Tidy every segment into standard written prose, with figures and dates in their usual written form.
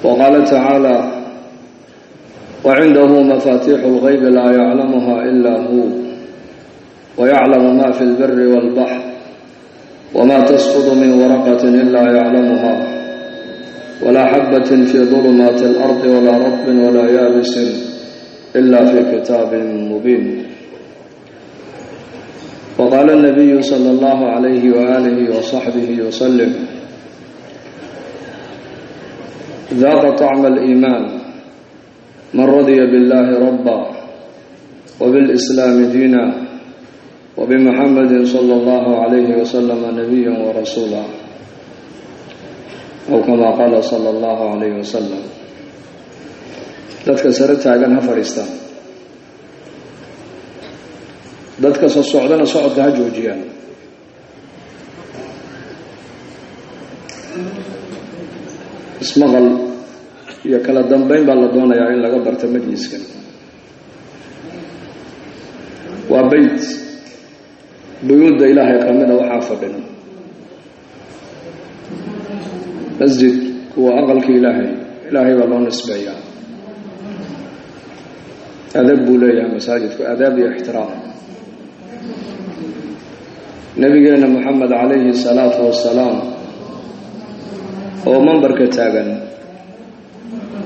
وقال تعالى وعنده مفاتيح الغيب لا يعلمها إلا هو ويعلم ما في البر والبحر وما تسقط من ورقة إلا يعلمها ولا حبة في ظلمات الأرض ولا رطب ولا يابس إلا في كتاب مبين. وقال النبي صلى الله عليه وآله وصحبه وسلم ذاق طعم الإيمان من رضي بالله ربا وبالإسلام دينا وبمحمد صلى الله عليه وسلم نبيا ورسولا أو كما قال صلى الله عليه وسلم. dadka sare taagan ha fadhiistaan, dadka soo socdana socodka ha joojiyaan. ismaqal iyo kala dambeyn baa la doonayaa in laga barto majliskan. waa bayt buyuudda ilaahay kamida waxaa fadhina masjid kuwa aqalka ilaahay baa loo nisbeeyaa. adab buu leeyahay masaajidku, adaab iyo ixtiraam. nabigeena moxamed calayhi salaatu wasalaam oo mambarka taagan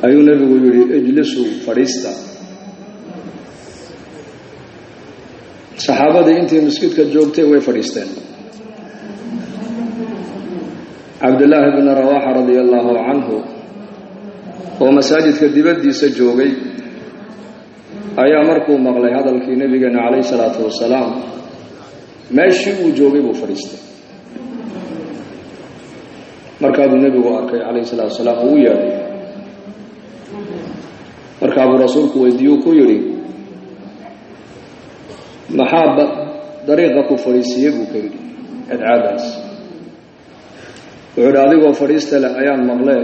ayuu nebigu yidhi ijlisuu fadhiista. saxaabadii intii masjidka joogtay way fadhiisteen. cabdillaahi bni rawaaxa radia allaahu canhu oo masaajidka dibaddiisa joogay ayaa markuu maqlay hadalkii nebigeena calayhi salaatu wasalaam meeshii uu joogay buu fadhiistay. markaabuu nebigu arkay calayhi salaatu wasalaam uu u yeedhay. markaabuu rasuulku weydiiyuu ku yidhi maxaa dariiqa ku fadhiisiiyey buu ka yidhi adcaadaas. wuxuu yidhi adigoo fadhiista leh ayaan maqlee,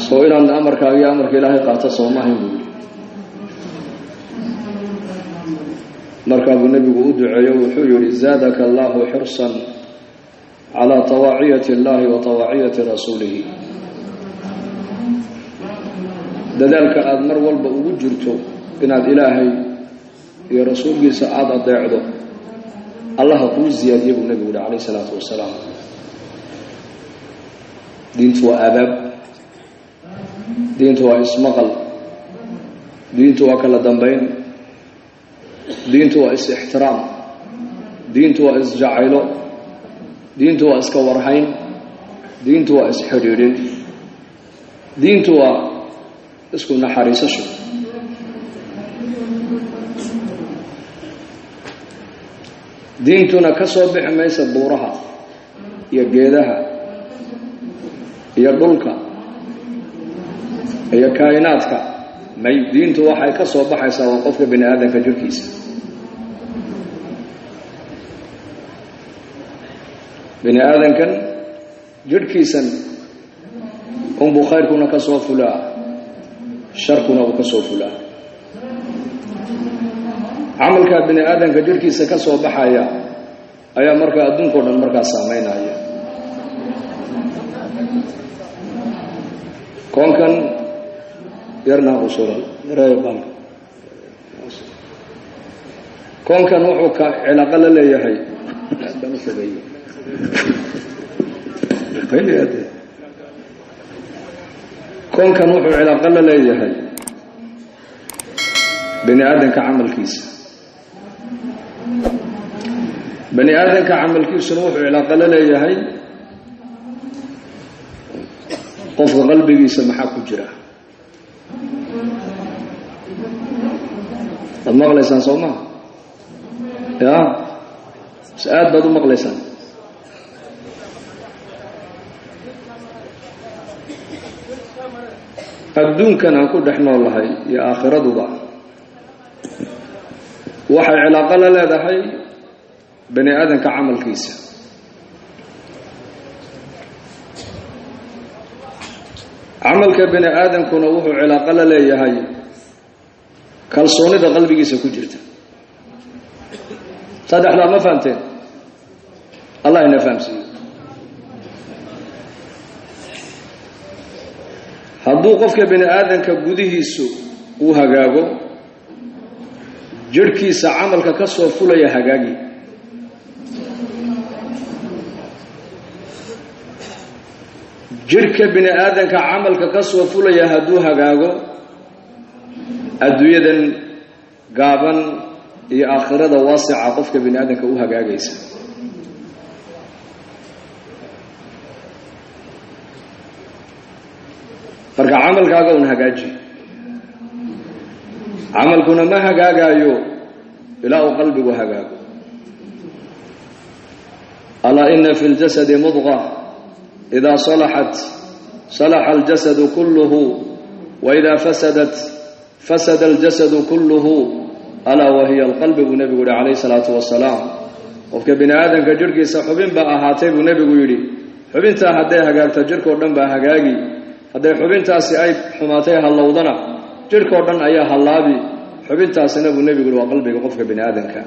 soo inaad amarkaaga iyo amarka ilaahay qaato soomahayn buu yidhi. markaabuu nebigu u duceeyo wuxuu yidhi zaadaka allaahu xirsan calaa tawaaciyati illaahi wa tawaaciyati rasuulihi. dadaalka aada mar walba ugu jirto inaad ilaahay iyo rasuulkiisa aada adeecdo allaha kuu ziyaadiye buu nebigu yihi calayhi salaatu wasalaam. diintu waa aadaab, diintu waa ismaqal, diintu waa kala dambayn, diintu waa is-ixtiraam, diintu waa isjacaylo, diintu waa iska warhayn, diintu waa isxidhiidhin, diintu waa isku naxariisasho. diintuna ka soo bixi maysa buuraha iyo geedaha iyo dhulka iyo kaa'inaadka. may diintu waxay ka soo baxaysaa waa qofka bini aadamka jirkiisa. bini aadamkan jirhkiisan unbuu khayrkuna ka soo fulaa, sharkuna uu ka soo fulaa. camalkaa bini aadamka jirhkiisa ka soo baxaya ayaa markaa adduunka o dhan markaa saameynaya. koonkan yarnaa usuran reebalka koonkan wuxuu ka cilaaqo la leeyahay koonkan wuxuu cilaaqo la leeyahay bini aadamka camalkiisa. bani aadamka camalkiisuna wuxuu cilaaqo la leeyahay qofka qalbigiisa maxaa ku jira. waad maqlaysaan soo maha ya se aad baad u maqlaysaan. adduunkan aan ku dhex noolahay iyo aakhiraduba waxay cilaaqo la leedahay bani aadamka camalkiisa. camalka bani aadamkuna wuxuu cilaaqo la leeyahay kalsoonida qalbigiisa ku jirta. saddexdaa ma fahamteen? allah ina fahamsiiyo. hadduu qofka bini aadanka gudihiisu uu hagaago jirhkiisa camalka ka soo fulaya hagaagi jirhka bini aadanka camalka ka soo fulaya hadduu hagaago adduunyadan gaaban iyo aakhirada waasica qofka bini aadanka u hagaagaysa marka camalkaaga un hagaaji camalkuna ma hagaagayo ilaa uu qalbigu hagaago alaa ina fi ljasadi mudqa idaa salaxat salaxa aljasadu kulluhu waidaa fasadat fasada aljasadu kulluhu alaa wahiya alqalbi buu nebigu yihi calayhi salaatu wasalaam qofka bini aadanka jirhkiisa xubin baa ahaatay buu nebigu yidhi xubintaa hadday hagaagto jirhkao dhan baa hagaagi hadday xubintaasi ay xumaatay hallowdana jirhkao dhan ayaa hallaabi xubintaasina buu nebigu yihi waa qalbiga qofka bini aadanka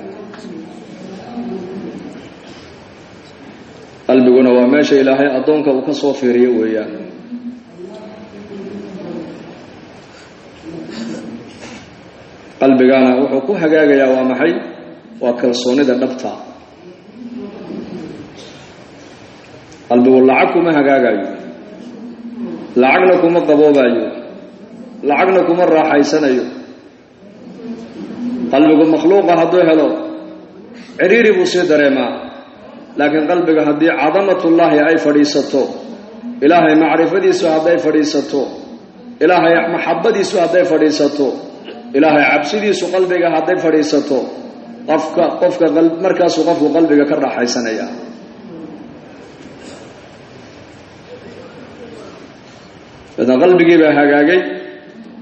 qalbiguna waa meesha ilaahay addoonka uu ka soo fiiriyo weeyaan qalbigana wuxuu ku hagaagayaa waa maxay waa kalsoonida dhabta qalbigu lacag kuma hagaagayo lacagna kuma qaboobayo lacagna kuma raaxaysanayo qalbigu makhluuqa hadduu helo ciriiri buu sii dareemaa laakiin qalbiga haddii cadamatullaahi ay fadhiisato ilaahay macrifadiisu hadday fadhiisato ilaahay maxabbadiisu hadday fadhiisato ilaahay cabsidiisu qalbiga hadday fadhiisato qofka markaasuu qofku qalbiga ka raaxaysanaya idan qalbigii baa hagaagay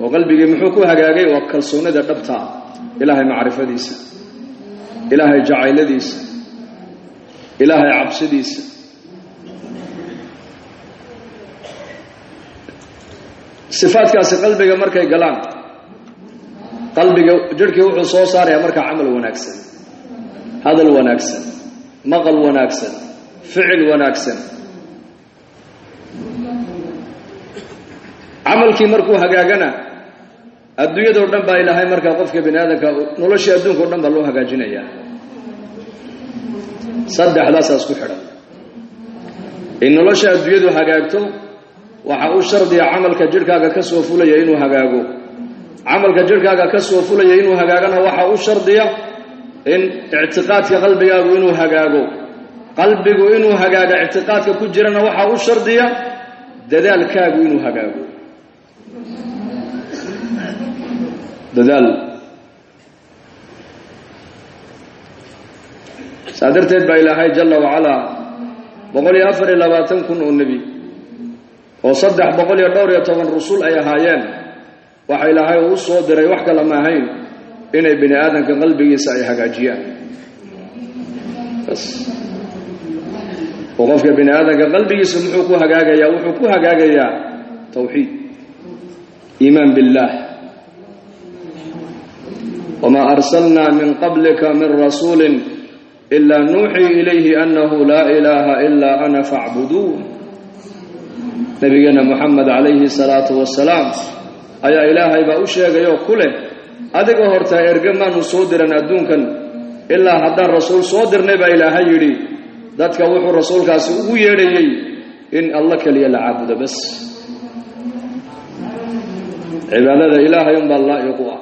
oo qalbigii muxuu ku hagaagay waa kalsoonida dhabta ilaahay macrifadiisa ilaahay jacayladiisa ilaahay cabsidiisa sifaadkaasi qalbiga markay galaan qalbiga jirhkii wuxuu soo saarayaa markaa camal wanaagsan hadal wanaagsan maqal wanaagsan ficil wanaagsan camalkii markuu hagaagana adduunyadoo dhan baa ilaahay markaa qofka bini aadanka noloshii adduunka o dhan baa loo hagaajinayaa saddexdaasaas ku xidhan in nolosha adduunyadu hagaagto waxa u shardiya camalka jirhkaaga ka soo fulaya inuu hagaago camalka jirhkaaga ka soo fulaya inuu hagaagana waxa u shardiya in ictiqaadka qalbigaagu inuu hagaago qalbigu inuu hagaaga ictiqaadka ku jirana waxa u shardiya dadaalkaagu inuu hagaago dadaal saa darteed baa ilaahay jalla wacalaa 124,000 oo nebi oo 312 rusul ay ahaayeen waxa ilaahay uu soo diray wax kale ma ahayn inay bini aadanka qalbigiisa ay hagaajiyaan bas qofka bini aadanka qalbigiisa muxuu ku hagaagayaa wuxuu ku hagaagayaa tawxiid iimaan billah wama arsalna min qablika min rasulin illa nuuxi ilayhi annahu la ilaha illa ana fa'buduun nabigana muhammad alayhi salatu wassalam ayaa ilaahay baa u sheegayo kule adiga horta ergamaanu soo diran adduunkan ilaa haddaan rasuul soo dirnay baa ilaahay yidhi dadka wuxuu rasuulkaasi ugu yeedhayay in alla kaliya la caabudo bas cibaadada ilaahay unbaa laa'iq u ah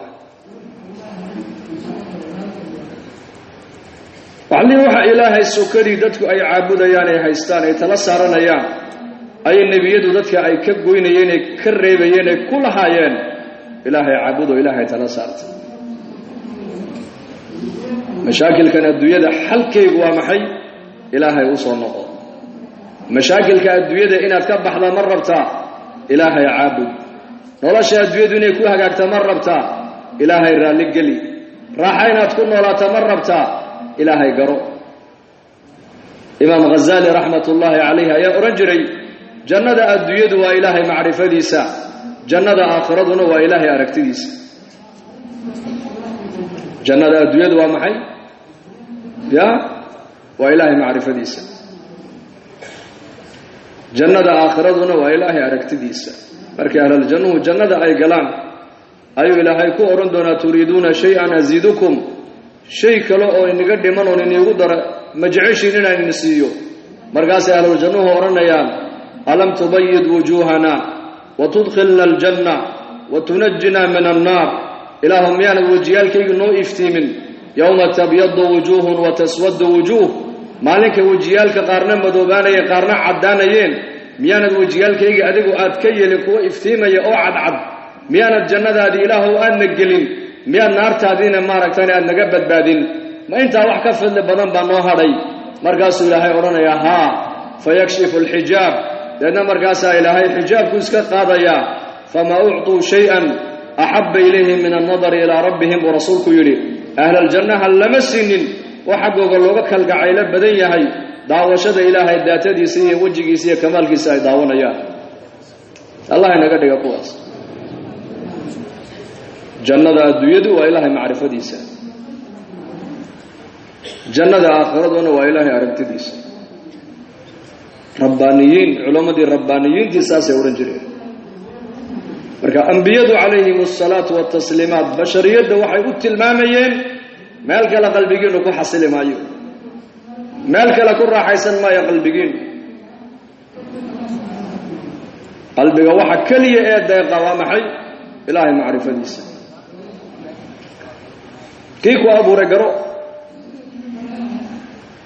waxa ilaahay sokadii dadku ay caabudayaan ay haystaan ay tala saaranayaan ay nebiyadu dadka ay ka goynayeen ay ka reebayeen ay ku lahaayeen ilaahay caabudo ilaahay tala saarta mashaakilkan adduunyada xalkaygu waa maxay ilaahay u soo noqo mashaakilka adduunyada inaad ka baxda ma rabtaa ilaahay caabud nolosha adduunyadu inay ku hagaagta ma rabtaa ilaahay raalli geli raaxa inaad ku noolaato ma rabtaa ilaahay garo imaam Ghazali raxmatullaahi calayhi ayaa oran jiray jannada adduunyadu waa ilaahay macrifadiisa jannada aakhiraduna waa ilaahay aragtidiisa jannada adduunyadu waa maxay waa ilaahay macrifadiisa jannada aakhiraduna waa ilaahay aragtidiisa markii ahlul jannuhu jannada ay galaan ayuu ilaahay ku oran doonaa turiiduuna shay-an aziidukum shay kale oo inaga dhiman oo iniigu dara ma jeceshiin inaan idin siiyo markaasay ahlul jannuhu odhanayaan alam tubayid wujuuhana wa tudkhilna aljanna wa tunajjina min annaar ilaahu miyaanad wejiyaalkayga noo iftiimin yowma tabyadu wujuuhun wa taswadu wujuuh maalinka wejiyaalka qaarna madoobaanayeen qaarna caddaanayeen miyaanad wejiyaalkayga adigu aad ka yeelin kuwa iftiimaya oo cadcad miyaanad jannadaadii ilaahu aadna gelin miyaad naartaadiina maaragtani aad naga badbaadin ma intaa wax ka fadli badan baa noo hadhay markaasuu ilaahay odhanayaa haa fayakshifu alxijaab deedna markaasaa ilaahay xijaabku iska qaadayaa famaa ucطuu shay-an axabba ilayhim min annadari ilaa rabbihim buu rasuulku yidhi ahlaljannaha lama siinin oo xaggooga looga kalgacaylo badan yahay daawashada ilaahay daatadiisa iyo wejigiisa iyo kamaalkiisa ay daawanayaan allah inaga dhiga kuwaas jannada adduunyadu waa ilaahay macrifadiisa jannada aakhiraduna waa ilaahay aragtidiisa rabbaaniyiin culammadii rabbaaniyiintii saasay odhan jireen marka ambiyadu calayhim asalaatu watasliimaat bashariyadda waxay u tilmaamayeen meel kale qalbigiinu ku xasili maayo meel kale ku raaxaysan maayo qalbigiinu qalbiga waxa keliya ee deeqa waa maxay ilaahay macrifadiisa kii ku abuuray garo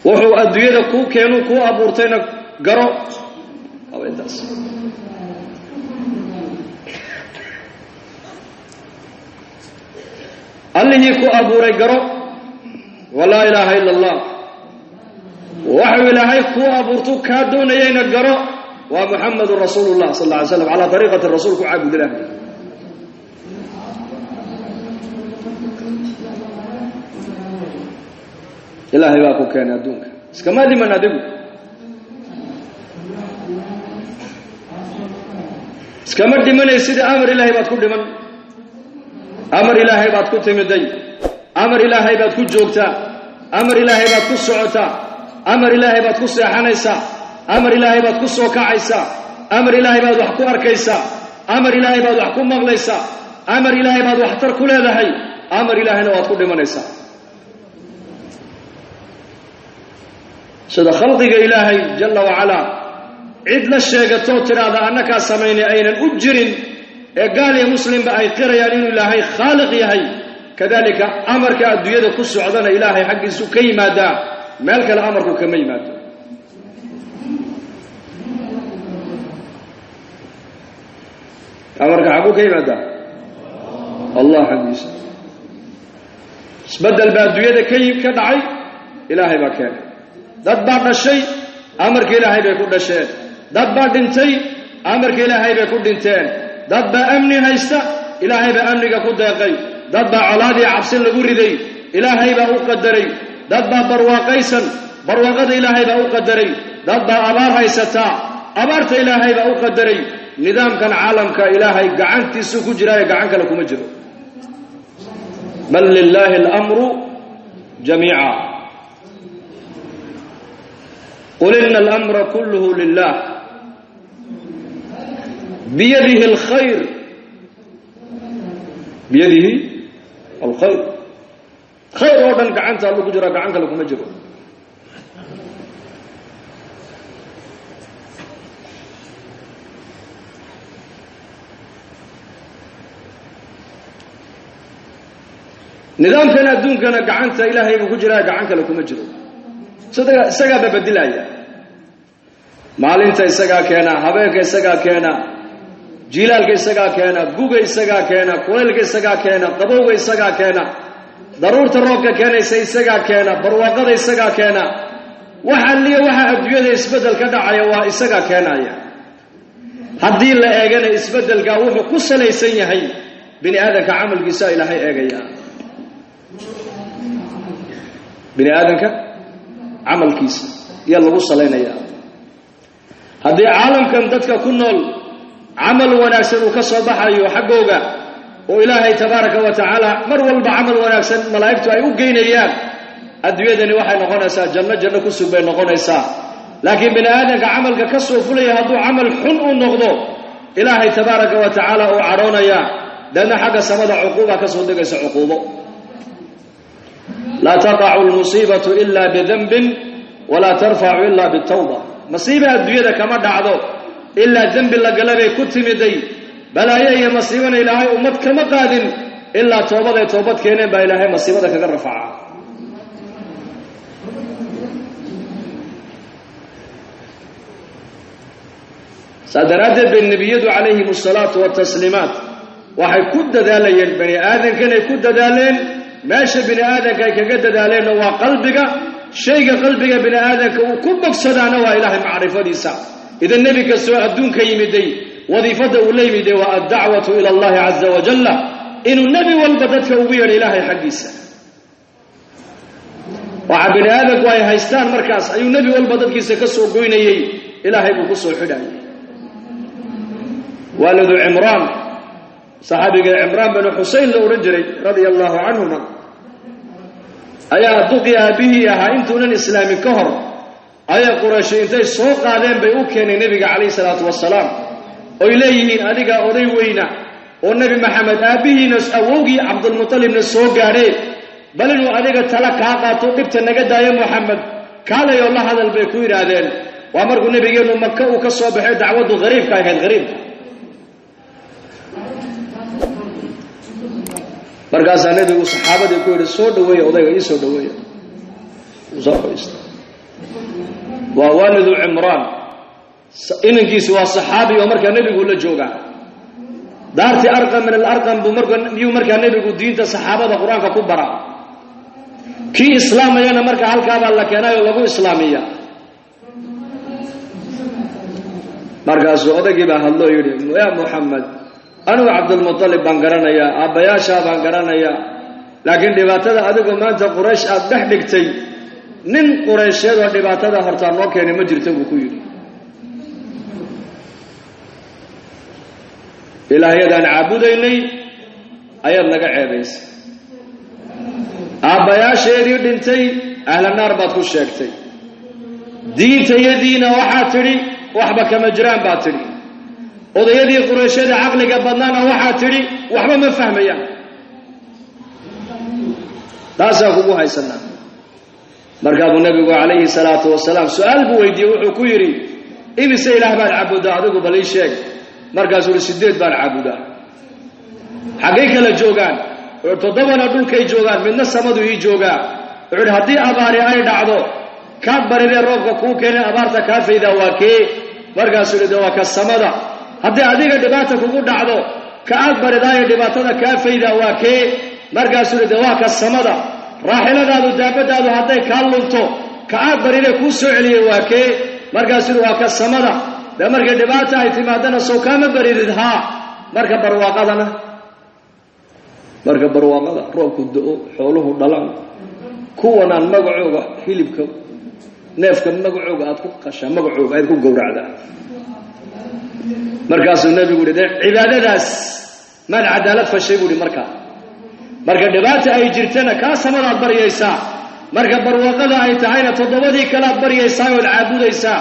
wuxuu adduunyada kuu keenu kuu abuurtayna garo intaas allihii ku abuuray garo walaa ilaaha ila allah waxuu ilaahay kuu abuurtu kaa doonayayna garo waa muxamedun rasuulullah sal alla alay slam calaa ariiqati rasuul ku caabud ilaah ilaahay baa ku keenay adduunka iskama dhiman adigu iskama dhimanay sida amar ilaahay baad ku dhiman amar ilaahay baad ku timiday amar ilaahay baad ku joogtaa amar ilaahay baad ku socotaa amar ilaahay baad ku seexanaysaa amar ilaahay baad ku soo kacaysaa amar ilaahay baad wax ku arkaysaa amar ilaahay baad wax ku maqlaysaa amar ilaahay baad waxtar ku leedahay amar ilaahayna waad ku dhimanaysaa sida khalqiga ilaahay jalla wacalaa cid la sheegatoo tidhaahda annakaa samaynay aynan u jirin ee gaal iyo muslimba ay qirayaan inuu ilaahay khaaliq yahay kadalika amarka adduunyada ku socdana ilaahay xaggiisu ka yimaadaa meel kale amarku kama yimaado amarka xagguu ka yimaadaa allah xaggiisa isbeddel baa adduunyada ka dhacay ilaahay baa keenay dad baa dhashay amarka ilaahay bay ku dhasheen dad baa dhintay amarka ilaahay bay ku dhinteen dad baa amni haysta ilaahay baa amniga ku deeqay dad baa colaadii cabsi lagu riday ilaahay baa u qadaray dad baa barwaaqaysan barwaaqada ilaahay baa u qadaray dad baa abaar haysataa abaarta ilaahay baa u qadaray nidaamkan caalamka ilaahay gacantiisu ku jiraayo gacan kale kuma jiro bal lilaahi alamru jamiica qul ina alamra kulluhu lilah biyadihi alkhayr biyadihi alkhayr khayr oo dhan gacanta allu ku jiraa gacan kale kuma jiro nidaamkan adduunkana gacanta ilaahay buu ku jiraa gacan kale kuma jiro isagaa babedilaya maalinta isagaa keena habeenka isagaa keena jiilaalka isagaa keena guga isagaa keena kulaylka isagaa keena qabowga isagaa keena daruurta roobka keenaysa isagaa keena barwaaqada isagaa keena waxa liya waxa adduunyada isbeddel ka dhacaya waa isagaa keenaya haddii la eegana isbeddelka wuxuu ku salaysan yahay bini aadanka camalkiisa ilaahay eegaya bini aadanka camalkiisa iyo lagu salaynaya haddii caalamkan dadka ku nool camal wanaagsan uu ka soo baxayo xaggooga oo ilaahay tabaaraka wa tacaala mar walba camal wanaagsan malaa'igtu ay u geynayaan adduunyadani waxay noqonaysaa janno ku sug bay noqonaysaa لكن بني آدم عمل كسو فلي هذو عمل حن النقض إلهي تبارك وتعالى وعرونا يا لأن حق سمد عقوبة كسو دقس عقوبة لا تقع المصيبة إلا بذنب ولا ترفع إلا بالتوبة مصيبة الدنيا كما دعضو إلا ذنب الله قلبي كتمدي بلا هي مصيبة إلهي أمت كما قادم إلا توبة كينين با إلهي مصيبة كرفعها سادرات بالنبي عليه الصلاة والتسليمات وحي كد دالين بني آدم كان يكد دالين ماشي بني آدم كان يكد دالين هو قلبك شيء قلبك بني آدم وكبك صدعنا وإله معرفة ديسا إذا النبي كسوء الدون كيمدي وظيفته وليمدي والدعوة إلى الله عز وجل إن النبي والبدت كوبيا الإله حقيسا وعن بني آدم وهي هايستان مركز أي النبي والبدت كيسا كسوء قويني إلهي بكسوء الحداية والد عمران صحابي عمران بن حسين الأورنجري رضي الله عنهما أيا دقيا به يا انتون الإسلام كهر أيا قريش انتي سوق هذين بيوكين النبي عليه الصلاة والسلام وإليه أديك أودي وينا والنبي محمد أبيه نس أوجي عبد المطلب نس سوق عليه بل إنه أديك تلك هذا توقفت النجدة يا محمد قال يا الله هذا البيكوير هذين وأمر النبي قال مكة وكالصبح دعوته غريب كان غريب markaasaa nabigu saxaabadii ku yiri soo dhaweey odayga ii soo dhaweey waa walidu Imraan inankiisu waa saxaabi oo markaa nabigu la jooga daarti arqam min al-arqam bu markaa nabigu diinta saxaabada quraanka ku bara kii islaamayna markaa halka baa la keenayo lagu islaamiya markaasuu odaygii baa hadlo yiri ya Muhammad أنا عبد المطلب بانقرانيا أبياشا بانقرانيا لكن دباتة أدقوا ما أنت قريش أبدحدكتي نن قريش يدو دباتة هرطان وكيني مجرته بكوير إلهي دان عبوديني أيضا لقى عبيس أبياشا يدو دنتي أهل النار باتكو الشاكتي دينتي يدينا وحاتري وحبك مجران باتري odayadii qurayshada aqliga badnaana waxa tiri waxba ma fahmayaan taasa kugu haysana markaa nabigu kaleey salaatu wasalaam su'aal buu weydiiyay wuxuu ku yiri imise ilaah baan caabudaa adigu bal ii sheeg markaas uu sideed baan caabudaa xagee kala joogaan todobana dhulkay joogaan midna samadu ii joogaa wuxuu hadii abaari ay dhacdo ka baridee roobka ku keenay abaarta ka fayda waa kee markaas uu waa ka samada haddii adiga dhibaato kugu dhacdo ka aad baridaay dhibaatada ka fayda waa kee markaas uu waa ka samada raaxiladaadu daabadaadu haday ka lunto ka aad baride ku soo celiyay waa kee markaas uu waa ka samada marka dhibaato ay timaadana soo kama baridid ha marka barwaaqada roobku doo xooluhu dhalaan kuwanaan magacooga hilibka neefka magacooga aad ku qashaa magacooga aad ku gowracdaa markaasuu nabigu yiri cibaadadaas man cadaalad fashay buu marka dhibaato ay jirtana ka samada bariyaysa marka barwaaqada ay tahayna todobadii kala bariyaysa oo caabudaysa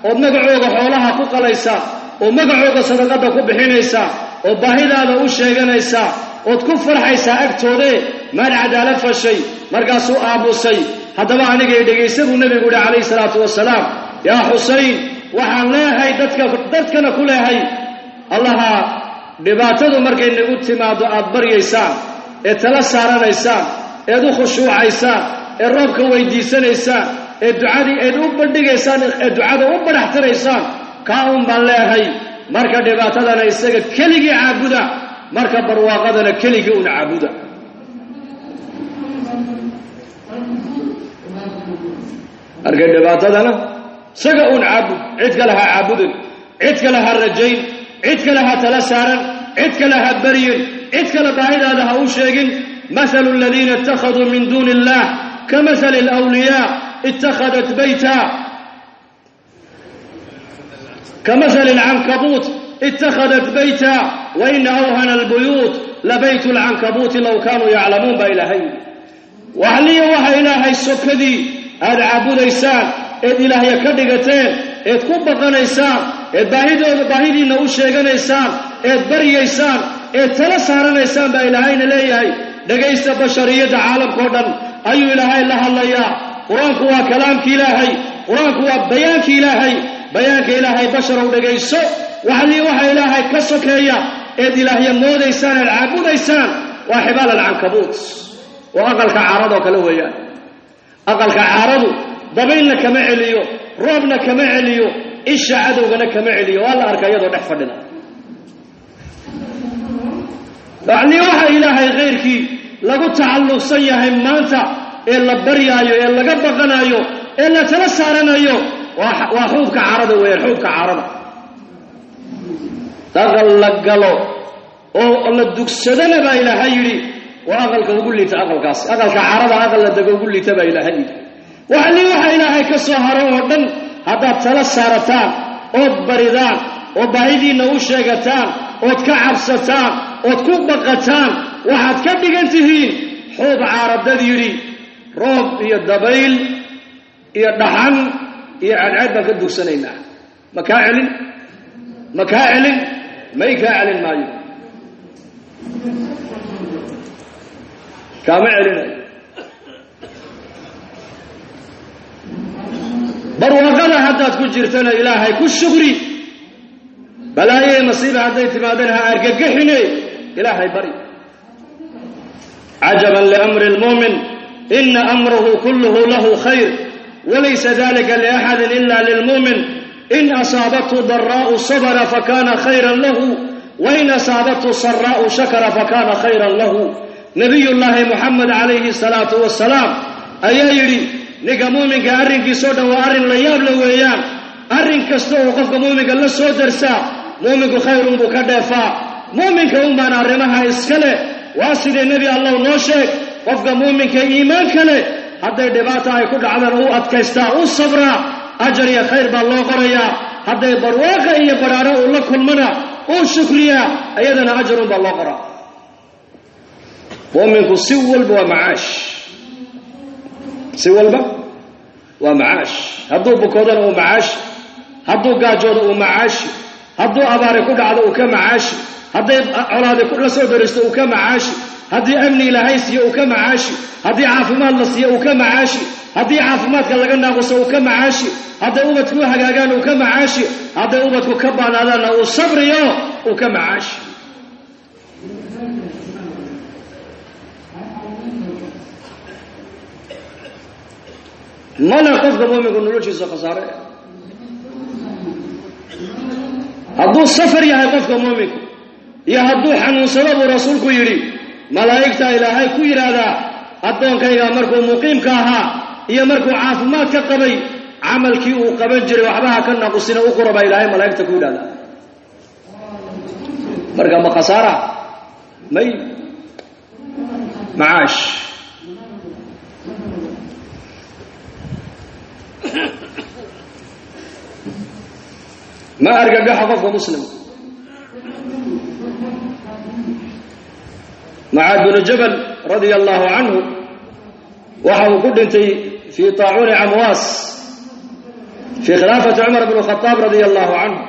oo magacooga xoolaha ku qalaysa oo magacooga sadaqada ku bixinaysa oo baahidaada u sheeganaysa oo ku farxaysa agtooda man cadaalad fashay markaasuu aabusay hadaba aniga dhageysan uu nabigu yiri kaleey salaatu wasalaam ya Husayn waxaan leeyahay dadkana ku leeyahay allaha dhibaatadu markay nagu timaado aad baryaysaan ee tala saaranaysaan ee u khushuucaysaan ee roobka weydiisanaysaan ee ducadii ee u bandhigaysaan ee ducada u baraxtiraysaan ka baan leeyahay marka dhibaatadana isaga keligii caabuda marka barwaaqadana keligii u caabuda marka dhibaatadana isaga un caabud cid kale ha caabudin cid kale ha rajayn cid kale ha tala saaran cid kale ha bariyin cid kale baahidaada ha u sheegin مثل الذين اتخذوا من دون الله كمثل الأولياء اتخذت بيتا كمثل العنكبوت اتخذت بيتا وإن أوهن البيوت لبيت العنكبوت لو كانوا يعلمون بإلهين وعلي وها إلهي السكدي هذا عبود إيسان eed ilaahya ka dhigateen eed ku baqanaysaan eed baahidiinna u sheeganaysaan eed baryaysaan eed tala saaranaysaan baa ilaahayna leeyahay dhegaysta bashariyadda caalamkao dhan ayuu ilaahay la hadlayaa qur-aanku waa kalaamki ilaahay qur-aanku waa bayaanki ilaahay bayaanka ilaahay basharow dhegayso waxa ilaahay ka sokeeya eed ilaahya moodaysaan eed caabudaysaan waa xibaal alcankabuut oo aqalka caaradoo kale weeyaan aqalka caaradu dabaylna kama celiyo roobna kama celiyo isha cadowgana kama celiyo waa la arka iyadoo dhex fadhida waxa ilaahay khayrkii lagu tacalluqsan yahay maanta ee la baryaayo ee laga baqanayo ee la tala saaranayo waa xuubka caarada weeyaan xuubka caarada aqal la galo oo la dugsadana baa ilaahay yidhi waa aqalka ugu liita aqalkaasi aqalka caarada aqal la dego ugu liita baa ilaahay yidhi waxa ilaahay ka soo haro oo dhan haddaad tala saarataan ood baridaan oo baahidiinna u sheegataan ood ka cabsataan ood ku baqataan waxaad ka dhigan tihiin xuub caaradad yidhi roob iyo dabayl iyo dhaxan iyo cadceed baan ka dugsanaynaa ma kaa celin may kaa celin maayo kaama celinayo barwaaqada haddaad ku jirtana ilaahay ku shukri balaaye masiiba hadday timaadana ha argagaxine ilaahay bari cajaban liamri lmu'min ina amrahu kulluhu lahu khayr walaysa dalika liaxadin ila lilmu'min in asaabathu daraa'u sabra fakana khayran lahu wain asaabathu saraa'u shakara fakana khayran lahu nabiyullaahi muxamed calayhi salaatu wasalaam ayaa yidhi ninka muuminka arrinkiisoo dhan waa arrin la yaab la weeyaan arrin kasta oo qofka muuminka la soo darsaa muuminku khayrun buu ka dheefaa muuminka unbaan arrimaha iska leh waa sidee nebi allahu noo sheeg qofka muuminka iimaanka leh hadday dhibaata ay ku dhacdaan uu adkaystaa uu sabraa ajar iyo khayr baa loo qorayaa hadday barwaaqa iyo badhaadho uu la kulmana uu shukriyaa ayadana ajarun baa loo qoraa muuminku si walba waa macaash si walba waa macaash hadduu bukoodana uu macaashi hadduu gaajooda uu macaashi hadduu abaari ku dhacdo uu ka macaashi hadday colaadi la soo daristo uu ka macaashi haddii amni ilaahay siiyo uu ka macaashi haddii caafimaad la siiyo uu ka macaashi haddii caafimaadka laga naaquso uu ka macaashi hadday ubadku u hagaagaan uu ka macaashi hadday ubadku ka baanaadaanna uu sabriyo uu ka macaashi mana qofka muuminku noloshiisa khasaare hadduu safar yahay qofka muuminku iyo hadduu xanuunsado buu rasuulku yidhi malaa'igta ilaahay ku yidhaahdaa addoonkayga markuu muqiimka ahaa iyo markuu caafimaad ka qabay camalkii uu qaban jiray waxbaha ka naqusina u qura baa ilaahay malaa'igta ku yidhahdaa marka ma khasaara may macaash ma argagaxa qofka muslim Mucaad bin Jabal radiyallahu anhu waxa uu ku dhintay fi taa'un Amwas fi khilaafati Umar ibn Khattab radiyallahu anhu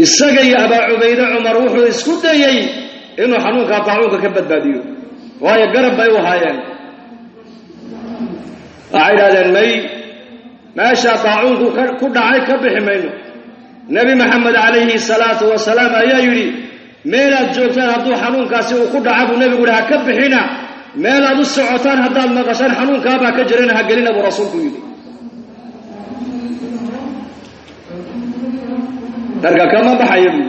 isaga iyo Abu Ubayda Umar wuxuu isku dayay inuu xanuunka taa'unka ka badbaadiyo waayo garab bay u haayeen ayraadeen meesha taa'unku ku dhacay ka bixi mayno nabi maxamed calayhi salaatu wasalaam ayaa yidhi meelaad joogtaan hadduu xanuunkaasi uu ku dhaca buu nebigu yidhi ha ka bixina meelaad u socotaan haddaad maqashaan xanuunkaabaa ka jirana ha gelina buu rasuulku yidhi darka kama baxaya buu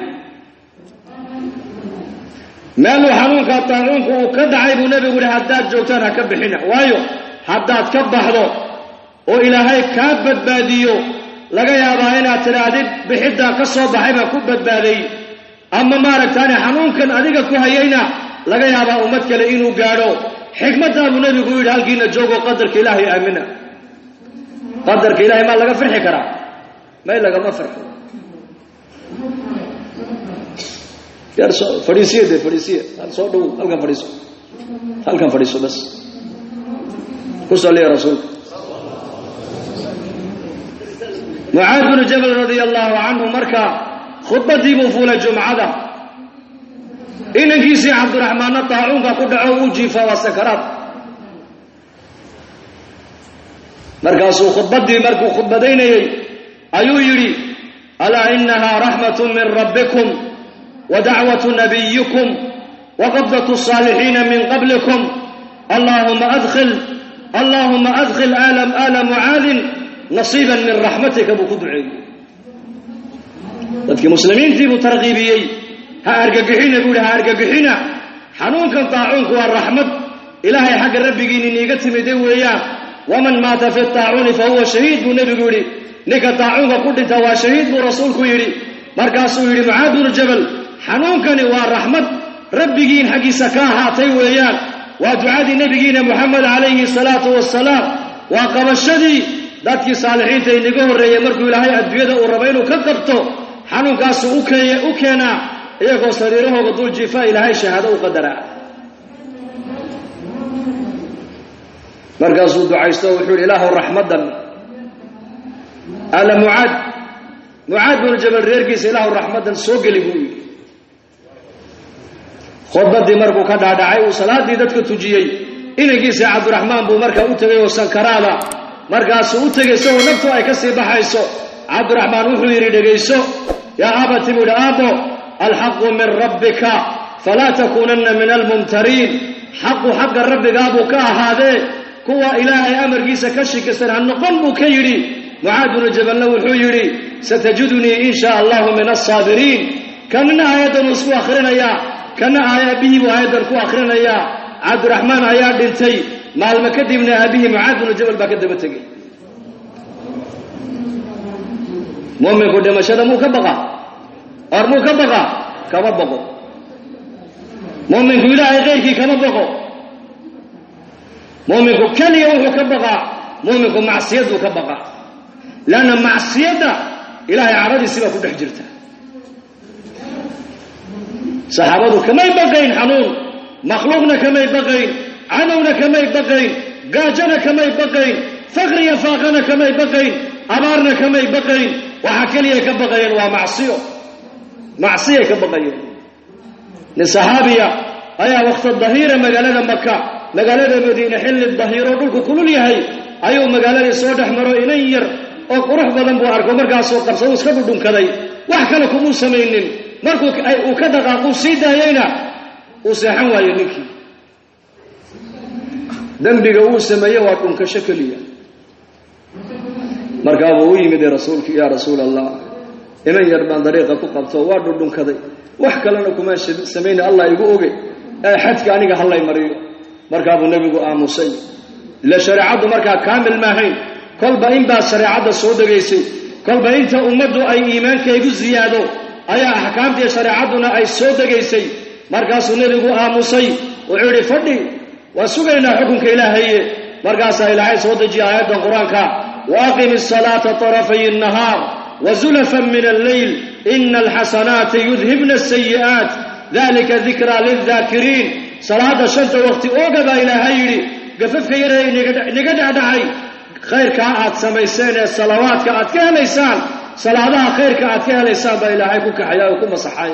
meeluu xanuunka taa'unku uu ka dhacay buu nebigu yidhi haddaad joogtaan ha ka bixina waayo haddaad ka baxdo oo ilaahay kaa badbaadiyo laga yaabaa inaad tidhaahdid bixiddaa ka soo baxay baa ku badbaaday ama maaragtaane xanuunkan adiga ku hayayna laga yaabaa ummad kale inuu gaadho xikmaddaa buu nebigu yidhi halkiina joogo qadarka ilaahay aamina qadarka ilaahay maa laga farxi karaa may lagama farxo fadhiisiye dee fadhiisiye soo dhow halkan fadhiiso bas ku salliya rasuulka معاذ بن جبل رضي الله عنه مركا خطبتي بفول الجمعة إن كيسي عبد الرحمن الطاعون قد عوه جيفا وسكرات مركاسو خطبتي مركو خطبتين أيو يري ألا إنها رحمة من ربكم ودعوة نبيكم وقبضة الصالحين من قبلكم اللهم أدخل آل معاذ نصيبا من رحمتك بكدعي dadkii muslimiintii tarqiibiyay ha argagixina guud ha argagixina xanuunkan taa'uunku waa rahmad ilaahay xaq rabbigiina niga timid weeyaan waman maata fi taa'uun fa huwa shahiid nabigu yiri ninka taa'uunka ku dhinta waa shahiid buu rasuulku yiri markaasuu yiri Mucaad bin Jabal xanuunkani waa rahmad rabbigiin xaqiisa ka ahaatay weeyaan waa ducadii nabigiina Muhammad alayhi salaatu wassalaam waa qabashadii dadkii saalixiinta inaga horeeyay markuu ilaahay adduunyada uu rabo inuu ka qabto xanuunkaas u keena iyagoo sariirahooda dul jiifa ilaahay shahaado u qadara markaasuu ducaysto wuxuu ilaahu raxmadan ala Mucaad bin Jabal reerkiisa ilaahu raxmadan soo gali buu yiri khudbadii markuu ka dhaadhacay uu salaadii dadka tujiyay inankiisa Cabdiraxmaan buu markaa u tagay oo sankaraada markaasuu u tagay soo naftu ay ka sii baxayso عبد الرحمن وحي دغيسو يا ابتي ابو الحق من ربك فلا تكونن من الممترين حق ربك ابو كهاده كوا الهي امركيسا كشكسن نقن بو كيري معاذ بن جبل وحي يري ستجدني ان شاء الله من الصابرين كان ايات نصف اخرنا يا كان ايات به وايات كو اخرنا يا عبد الرحمن ايا دنتي مال مكدبنا ابيه معاذ بن جبل باكدبتغي مؤمن کو دمشد مو كبقى اور مو كبقى كما بقو مؤمن کو الهي غير کی كما بقو مؤمن کو كليه و كبقى مؤمن کو معصيه و كبقى لان معصيه الهي عرضي سبا ku dhex jirta saxaabadu kama baqayn xanuun makhluuqna kama baqayn anawna kama baqayn gaajana kama baqayn faqriya faaqana kama baqayn abaarna kama baqayn وحكليه كبقين ومعصيه كبقين للصحابيه ايا وقت الظهيره مغالده مكه مغالده مدينه حل الظهيره دولك كلل yahay ayuu magaalada soo dhaxmaro inay yar oo qurux badan buu arko markaas oo qabsado iska dhunkaday wax kale kuma sameeynin markuu uu ka dhaqaaqo siidayna uu seexan waayo ninkii dambiga uu sameeyay waa dhunkasho kaliya markaa uu yimid rasuulka ya rasuul allah inay yar baan dariiqa ku qabto waa dhunkaday wax kalena kuma sameeyay allah igu oge ay xadka aniga halay mariyo markaa uu nabigu aamusay la shariicadu markaa kaamil ma ahayn kolba in baa shariicada soo dhageysay kolba inta ummadu ay iimaankaygu ziyaado ayaa ahkaamtii shariicaduna ay soo dhageysay markaas uu nabigu aamusay wuxuu yiri fadhi waa sugaynaa xukunka ilaahay markaas ilaahay soo dejiyay aayada quraanka واقم الصلاه طرفي النهار وزلفا من الليل ان الحسنات يذهبن السيئات ذلك ذكرى للذاكرين صلاه شنت وقت اوغبا الهي قففك يري نيغا دحدحاي خيرك aad sameeyeen salawaadka aad ka helaysaan salaadaha khayrka aad ka helaysaan ba ilaahay ku kaxayaa ku masaxay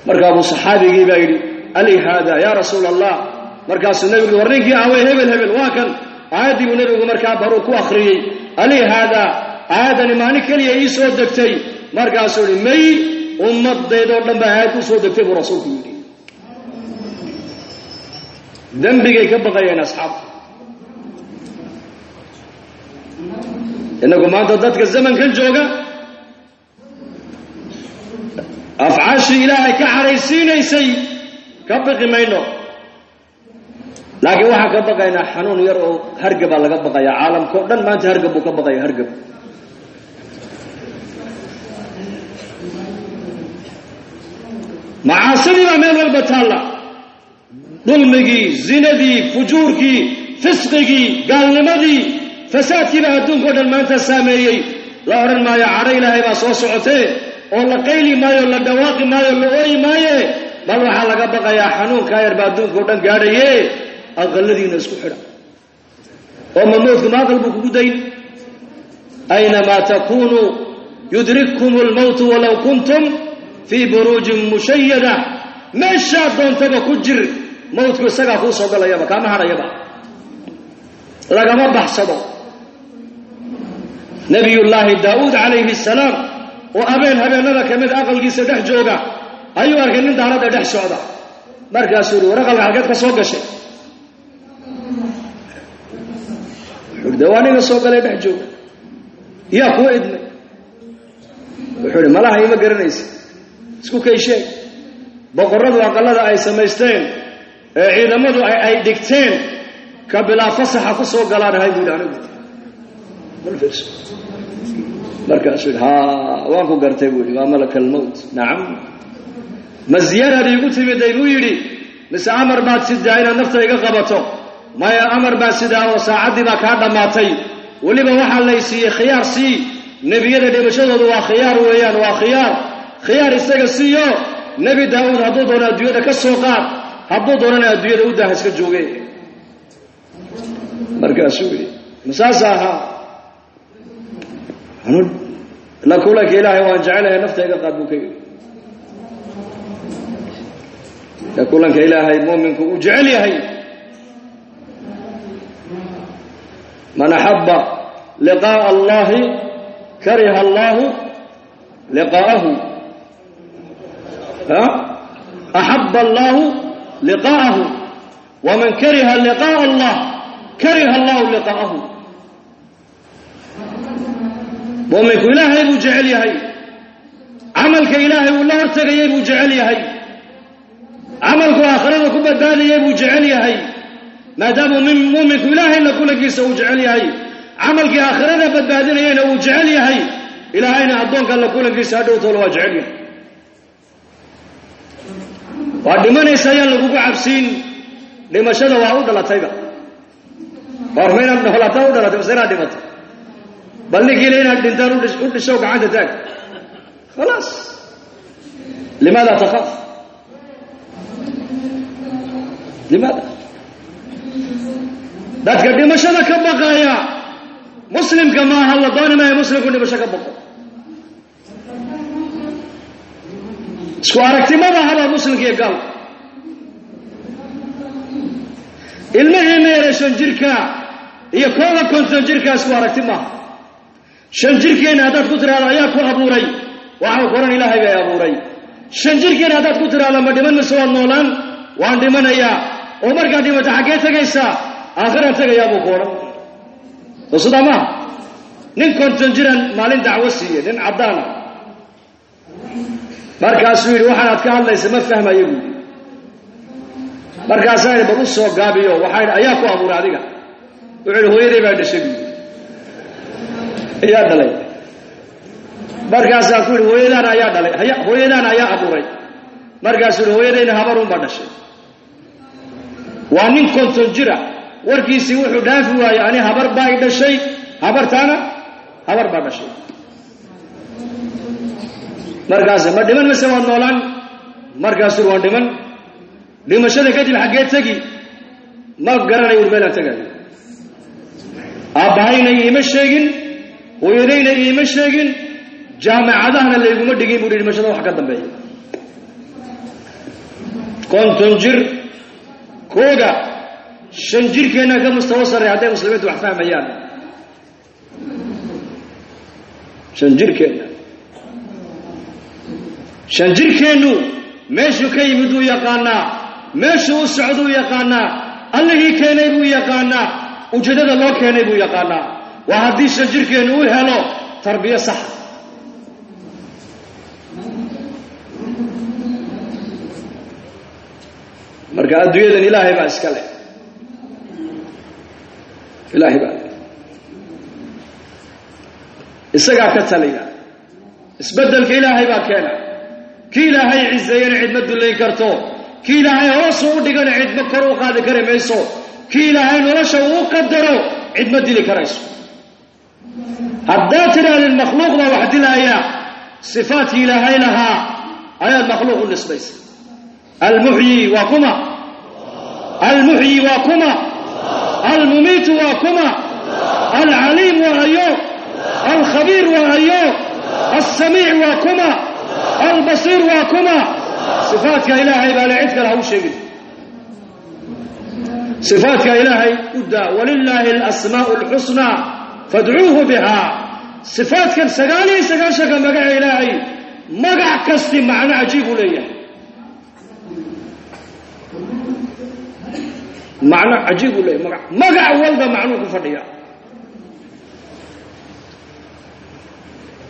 markaa uu saxaabigii baa yiri ali hada ya rasuul allah markaas nabigu warninkii away hebel waa kan aadi uu nabigu markaa baro ku akhriyay ali hada aadani maani kaliya ii soo degtay markaas uu may ummadeedo dhan baa aad u soo degtay buu rasuulku yiri dambigay ka baqayeen asxaab inagu maanta dadka zamankan jooga afcaashi ilaahay ka xaraysiinaysay ka baqi mayno laakiin waxa ka baqayna xanuun yar oo hargab laga baqaya caalamka oo dhan maanta hargab uu ka baqaya hargab macaasidi ma meel walba taala dulmigi zinadi fujuurki fisqigi gaalnimadii fasaadkii baa adduunka oo dhan maanta saameeyay la oran maayo cadho ilaahay baa soo socotee oo la qayli maayo la dhawaaqi maayo la ooyi maayo bal waxaa laga baqayaa xanuunka yar baa adduunka oo dhan gaadhaye aqaladiina isku xidha oo mamoodku ma qalbu kugu dayn أينما تكونوا يدرككم الموت ولو كنتم في بروج مشيدة ما شاء تبا كجر موت كسغا كو سو غلا يبا كما هدا يبا لغما بحسبو نبي الله داود عليه السلام وأبين هبيننا كمid aqalkiisa dhex jooga ayuu arkay nin daarada dhex socda markaas uu warqalka halkeed ka soo gashay xurdawaaniga soo galay dhex jooga yaa ku idmay wuxuu malaha ima garanaysa isku kayshay boqoradu aqalada ay sameysteen ee ciidamadu ay dhigteen ka bilaa fasaxa ku soo galaan hay buudaanigu markaas waan ku gartay buuri waa malakal maut naam maziyaradi ugu timiday buu yiri mis amar baad sidaa inaad nafta iga qabato maya amar baa sidaa oo saacadii baa ka dhamaatay waliba waxa la siiyay khiyaar si nabiyada dhimashadoodu waa khiyaar weeyaan waa khiyaar isaga siiyo nabi daawud hadduu doono adduunyada ka soo qaad hadduu doonana adduunyada u daaha iska joogay markaas uu yiri masaasaha لا كلك إلهي وأن جعلها نفتح قد بكي لا كلك إلهي مؤمنك وجعلها من أحب لقاء الله كره الله لقاءه أحب الله لقاءه ومن كره لقاء الله كره الله لقاءه مؤمنك إلهي بو جعل يهي عملك إلهي والله ارتقى يبو جعل يهي عملك آخرين كبدالي يبو جعل يهي ما دام مؤمنك إلهي لكل كيس وجعل يهي عملك آخرين بدالي يبو جعل يهي إلهينا أدونك لكل كيس هدو طول وجعل يهي وعندما نسيان لكوك عبسين لما شد وعود الله تيبا وارمين أبنه لا تعود الله تبسيرا دمت بل لك إلينا الدنتان ود الشوق عند تاك خلاص لماذا تخاف لماذا لا تقدم شبك بقايا مسلم كما هلا ضاني ما مسلم كن بشك بقى سوارك ما هذا مسلم كي قال المهم يا شنجركا هي كولا كنت شنجركا سوارك ما شنجركين هذا كتر على ياكو أبوري وعو قرن إلهي يا أبوري شنجركين هذا كتر على مدمن مسوى النولان وعن دمن يا عمر قادم تحكيت جيسا آخر يا أبو قرن وصدا ما نين كنت شنجرا مالين دعوسية نين عبدانا مركز سوير وحنا أتكلم ليس ما فهم يقول مركز سوير بروس وقابيو وحنا أياكو أبوري هذيك وعلى هو يدي بعد الشيء يا دلي مركز أقول هو يدانا يا دلي هو يدانا يا أبوري مركز هو يدانا هبارون بدرشة وانين كنت جرا وركيسي وحدافوا يعني هبار بايد الشيء هبار تانا هبار بدرشة مركز ما دمن مسوا النولان مركز هو دمن دمشق كذي الحاجات تجي ما قرنا يقول بلا تجي أباين يمشيين ويدين يمشيين جامع عدهنا اللي يقوم دقيق بدي مشهد وحكة دمبي كون تنجر كوجا شنجر كنا كمستوى صريعة مسلمين وحفاهم أيام شنجر كنا شنجر كنو ماشو كي بدو يقانا ماشو سعدو يقانا الله كان يبو يقانا وجدد الله كان يبو يقانا وهذه شنجر كنو هلو تربية صح marka adduunyadan ilaahay baa iska leh ilaahay baa isaga ka taliya isbeddelka ilaahay baa keena kii ilaahay cizeeyana cid ma duleyn karto kii ilaahay hoos u dhigana cid ma kor u qaadi kara mayso kii ilaahay nolosha uu qadaro cid ma dili karayso haddaa tiraahdo makhluuq baa wax dilaya sifaat ilaahay lahaa ayaa makhluuq nisbaysa المحيي وكما المحيي وكما المميت وكما العليم وأيوب الخبير وهيو السميع وكما البصير وكما صفاتك إلهي بالعدك له شيء صفاتك إلهي قد ولله الأسماء الحسنى فادعوه بها صفاتك سقالي سقاشك مقع إلهي مقع كستي معنى عجيب لي معنى عجيب لي مقع والده معنى كفرية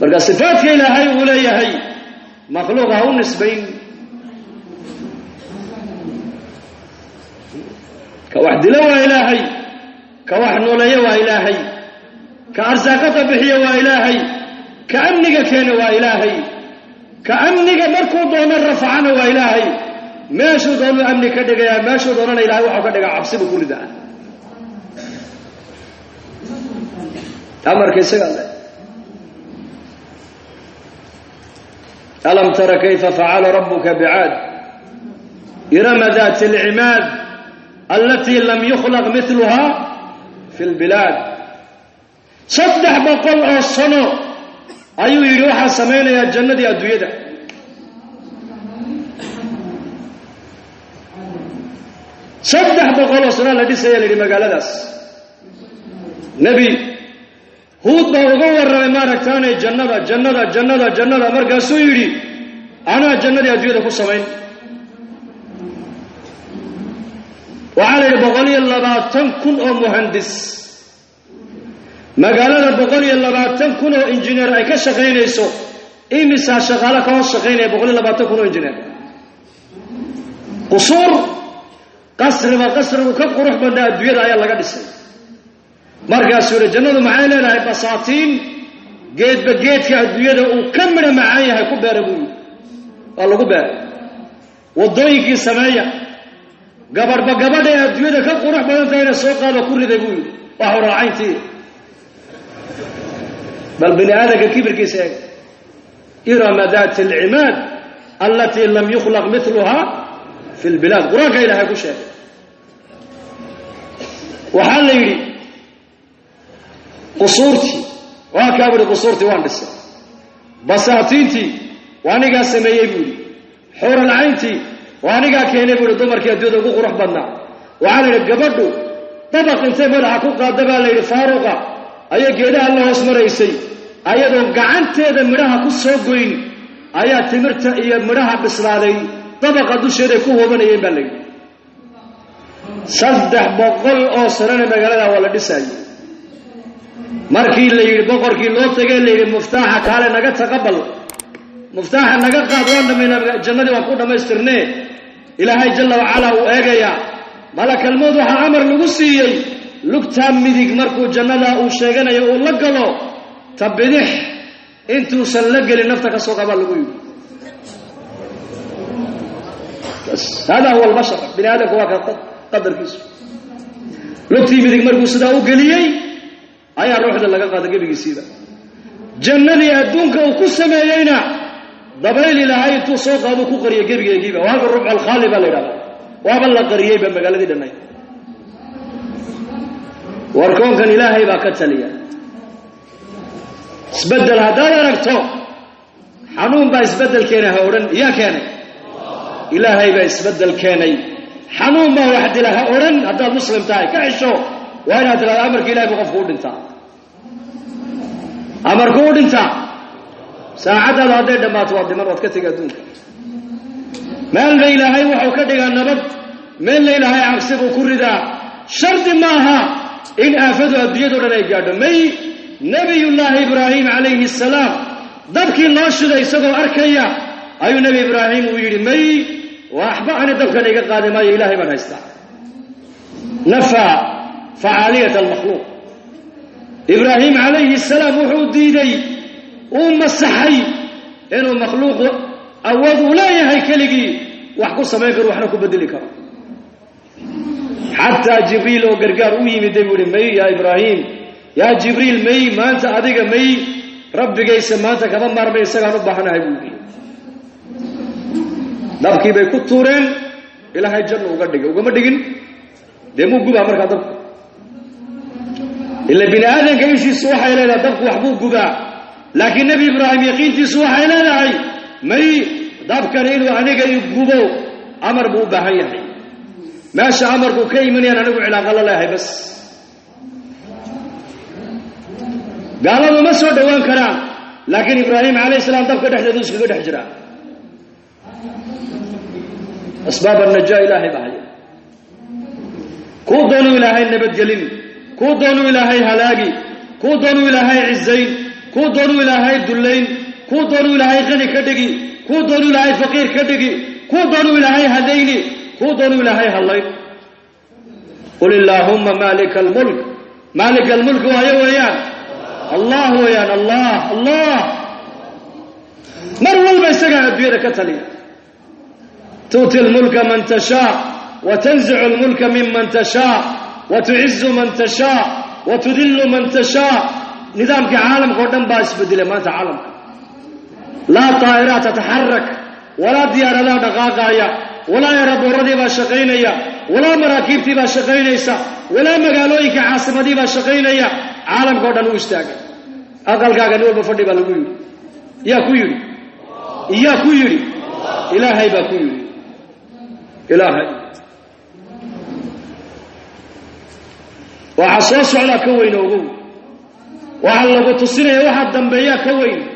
برقى صفاتك إلهي وليهي مخلوقها النسبين كواحد لوا إلهي كواحد نولي وإلهي كأرزاقة بحية وإلهي كأمنك كان وإلهي كأمنك مركو دون الرفعان وإلهي ما شو دون أمنك دقيا ما شو دون إلهي وحوك دقيا عبسي بكل ده أمر كيسي قال ألم تر كيف فعل ربك بعاد إرم ذات العماد التي لم يخلق مثلها في البلاد صدح بقل الصنو أيو يروح سمين يا الجنة يا دويدة صدح بقل الصنو الذي سيالي مقالة داس نبي هود بوغور رمارك تاني جنة مرقى سويري أنا الجنة يا دويدة كسمين وعلى بقولي اللباتن كن أو مهندس مقالة بقولي اللباتن كن أو إنجنير أي كشغين يسو إيه مسا شغالة كون شغين بقولي اللباتن كن أو إنجنير قصور قصر وكب قروح بنا الدوير آيا الله قد يسي مرقى سورة جنة معانا لها بساطين قيد بقيد في الدوير وكمل معايا هاي كبير أبوي الله كبير والضويكي سمايا قبر يا الدوير كب قروح بنا تاين السوق هذا كل ذا يقول وهو راعين تيه بل بني آدم كبير كيساك إرم ذات العماد التي لم يخلق مثلها في البلاد قراك إلى هكو شيء وحال يري قصورتي وهكابر قصورتي وان بس بساتينتي وانيقا سميه يقولي حور العينتي وانيقا كيني يقولي دمر كي أدوده قو قرح بنا وعلى القبردو طبق انتي ملحا كوكا دبا ليلي فاروقا أي قيدا الله اسم رئيسي أيضا قعنتي ذا مراها كسوقين أي تمرت إيا مراها بسلالي طبقة دوشيري كوه من يبالي صدح بقل أو سراني مقالة ولا دساي markii la yiri boqorkii loo tagay la yiri muftaha kale naga taqabal muftaha naga qaad waan dhameeyay jannada waan ku dhameystirnay ilaahay jalla wa ala uu eegaya malakal mawd waxa amar lagu siiyay lugta midig markuu jannada uu sheeganayo uu la galo tabidix intuu san la galin nafta ka soo qabal lagu yiri هذا هو البشر بني آدم هو قدر كيسو لugtii midig markuu sida uu galiyay ayaa ruuxda laga qaada gabigiisiiba jannadii adduunka uu ku sameeyayna dabayl ilaahay intuu soo qaado ku qariyo gabigeegiiba waa ruuxul khaliba la yiraahdo waaba la qariyay ba magaaladii dhanay warkoonkan ilaahay baa ka taliya isbedel hadaa aragto xanuun baa isbedel keenay hawran yaa keenay ilaahay baa isbedel keenay xanuun baa wax dilaha oran hadaa muslim tahay ka xisho وانا ترى امرك الهي بقف ودنتا امرك ودنتا ساعده هذه دمات ودمر واد كتيغ ادونك مال الهي وحو كدغا نبد مال الهي عكسبو كريدا شرط ماها ان افدوا اديدو دني غادو مي نبي الله ابراهيم عليه السلام دبكي لو شده اسغو اركيا ايو نبي ابراهيم ويري مي واحبا انا دبكا نيغا قادي ما الهي بان هيستا نفى فعالية المخلوق إبراهيم عليه السلام وحود ديدي ومسحي إنه مخلوق أوضو لا يهي كلقي وحكو سميقر وحنكو بدلك حتى جبريل وقرقار ويمي ديبولي مي يا إبراهيم يا جبريل مي ما أنت أديك مي ربي قيس ما أنت كمان مرمي سيغانو بحنا هيبولي نبكي بيكو تورين إلى هاي جنة وقردك وقمدقين ديمو قبع مركا دبك إلا بن آدم كيشي الصوحة إلى دبك وحبوب قباع لكن نبي إبراهيم يقينتي صوحة إلى لعي مي دبك ريلو عنيك يقبو أمر بو بحيحي ماشي أمر بو كي مني أنا نقول علاقة الله بس قالوا ما سوى دوان كرام لكن إبراهيم عليه السلام دبك تحدثوش كده حجرا أسباب النجاة إلهي بحي كو دونوا إلهي النبت جلين كو دونوا إلهي هلاقي كو دونوا إلهي عزين كو دونوا إلهي دلين كو دونوا إلهي غني كدقي كو دونوا إلهي فقير كدقي كو دونوا إلهي هديني كو دونوا إلهي هلاي قل اللهم مالك الملك مالك الملك ويان الله ويان الله مروا بيسقع الدويرة كتلي تؤتي الملك من تشاء وتنزع الملك ممن تشاء وتعز من تشاء وتذل من تشاء نظامك عالم قدام باش بدل ما انت عالم لا طائرات تتحرك ولا ديار لا دقاقايا ولا يرب ردي باشقينيا ولا مراكب تي باشقينيسا ولا مقالويك عاصمة دي باشقينيا عالم قدام واشتاق أقل كاقا نور بفردي بالقيوري يا كويوري إلهي باكويوري إلهي وعصوص على كوين وقوم وعلى تصيني واحد دنبيا كوين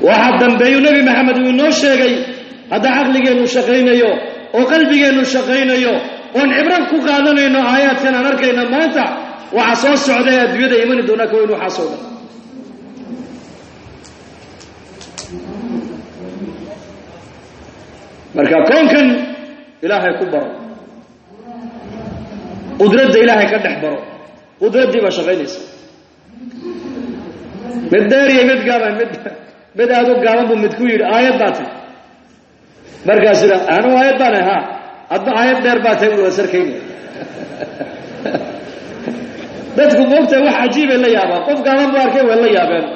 واحد دنبيا نبي محمد ونو شيغي هذا عقلي انه شقينيو وقلبي انه شقينيو ونعبرك قادنينو اياتنا نركينا مانتا وعصوص سعوديه ادبيده يمن دونا كوين وحاسوده marka koonkan ilaahay ku baro qudradda ilaahay ka dhex baro qudraddii ba shaqaynaysa mid dheer iyo mid gaaban mid aad u gaaban buu mid ku yidhi aayad baa tahay markaas ila anu aayad baan ahaa adna aayad dheer baa tahay waa sarkayna dadku moogtay wax cajiib ay la yaabaan qof gaaban buu arkay waa la yaabeen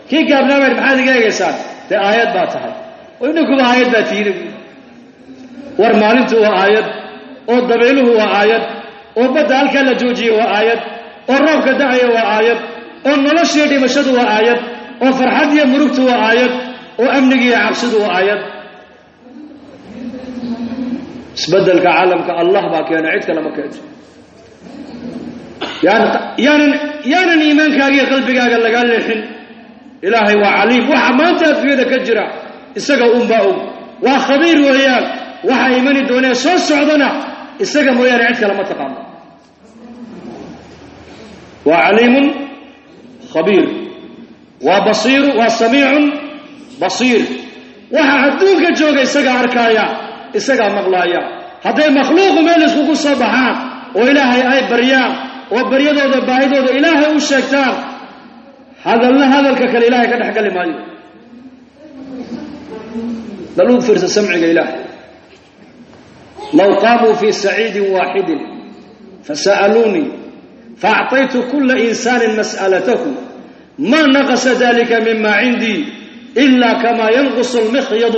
kii gaabnaa maxaad iga eegaysaan dee aayad baa tahay oo idinkuba aayad baa tihiin war maalintu waa aayad oo dabeeluhu waa aayad oo badda halkaa la joojiye waa aayad oo roobka da'aya waa aayad oo noloshiiyo dhimashadu waa aayad oo farxad iyo murugtu waa aayad oo amnigiiyo cabsidu waa aayad isbeddelka caalamka allah baa keena cid kale ma keento yaanan iimaankaaga iyo qalbigaaga lagaa leexin ilaahay waa caliim waxa maanta adduunyada ka jira isaga unbaa og waa khabiir weeyaan waxa imani doonee soo socdana isaga mooyaane cid kale ma taqaano waa caliimun khabiir waa basiiru waa samiicun basiir waxa adduunka jooga isaga arkaaya isagaa maqlaaya hadday makhluuqu meel iskugu soo baxaan oo ilaahay ay baryaan oo baryadooda baahidooda ilaahay u sheegtaan hadalna hadalka kale ilaahay ka dhex gali maayo bal u fiirsa samciga ilaahay لو قاموا في سعيد واحد فسألوني فأعطيت كل إنسان مسألته ما نقص ذلك مما عندي إلا كما ينقص المخيض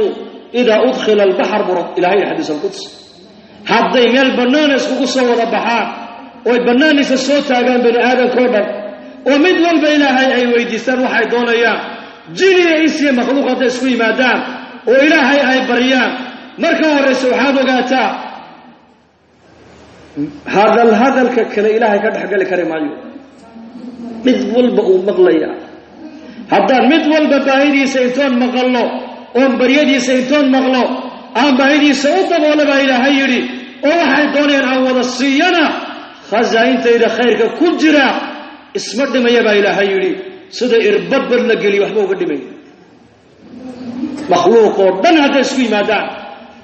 إذا أدخل البحر إلهي الحديث القدس هذا يميل البنان يسكو صور البحار والبنان يسسوت أقام بني آدم كوبر ومدول بإلهي أي ويديستان وحي دون أيام جيني إيسي مخلوقات يسكوي مادام وإلهي أي بريان marka horeysa waxaad ogaataa hadalka kale ilaahay ka dhaxgali kari maayo mid walba uu maqlaya haddaan mid walba baahidiisa intoon maqalno oon baryadiisa intoon maqlo aan baahidiisa u daboolo baa ilaahay yidhi oo waxay doonayaan aan wada siiyana khazaa'intayda khayrka ku jira isma dhimaya baa ilaahay yidhi sida irbadbad la geliyo waxba uga dhimay makhluuqoo dhan hadday isku yimaadaan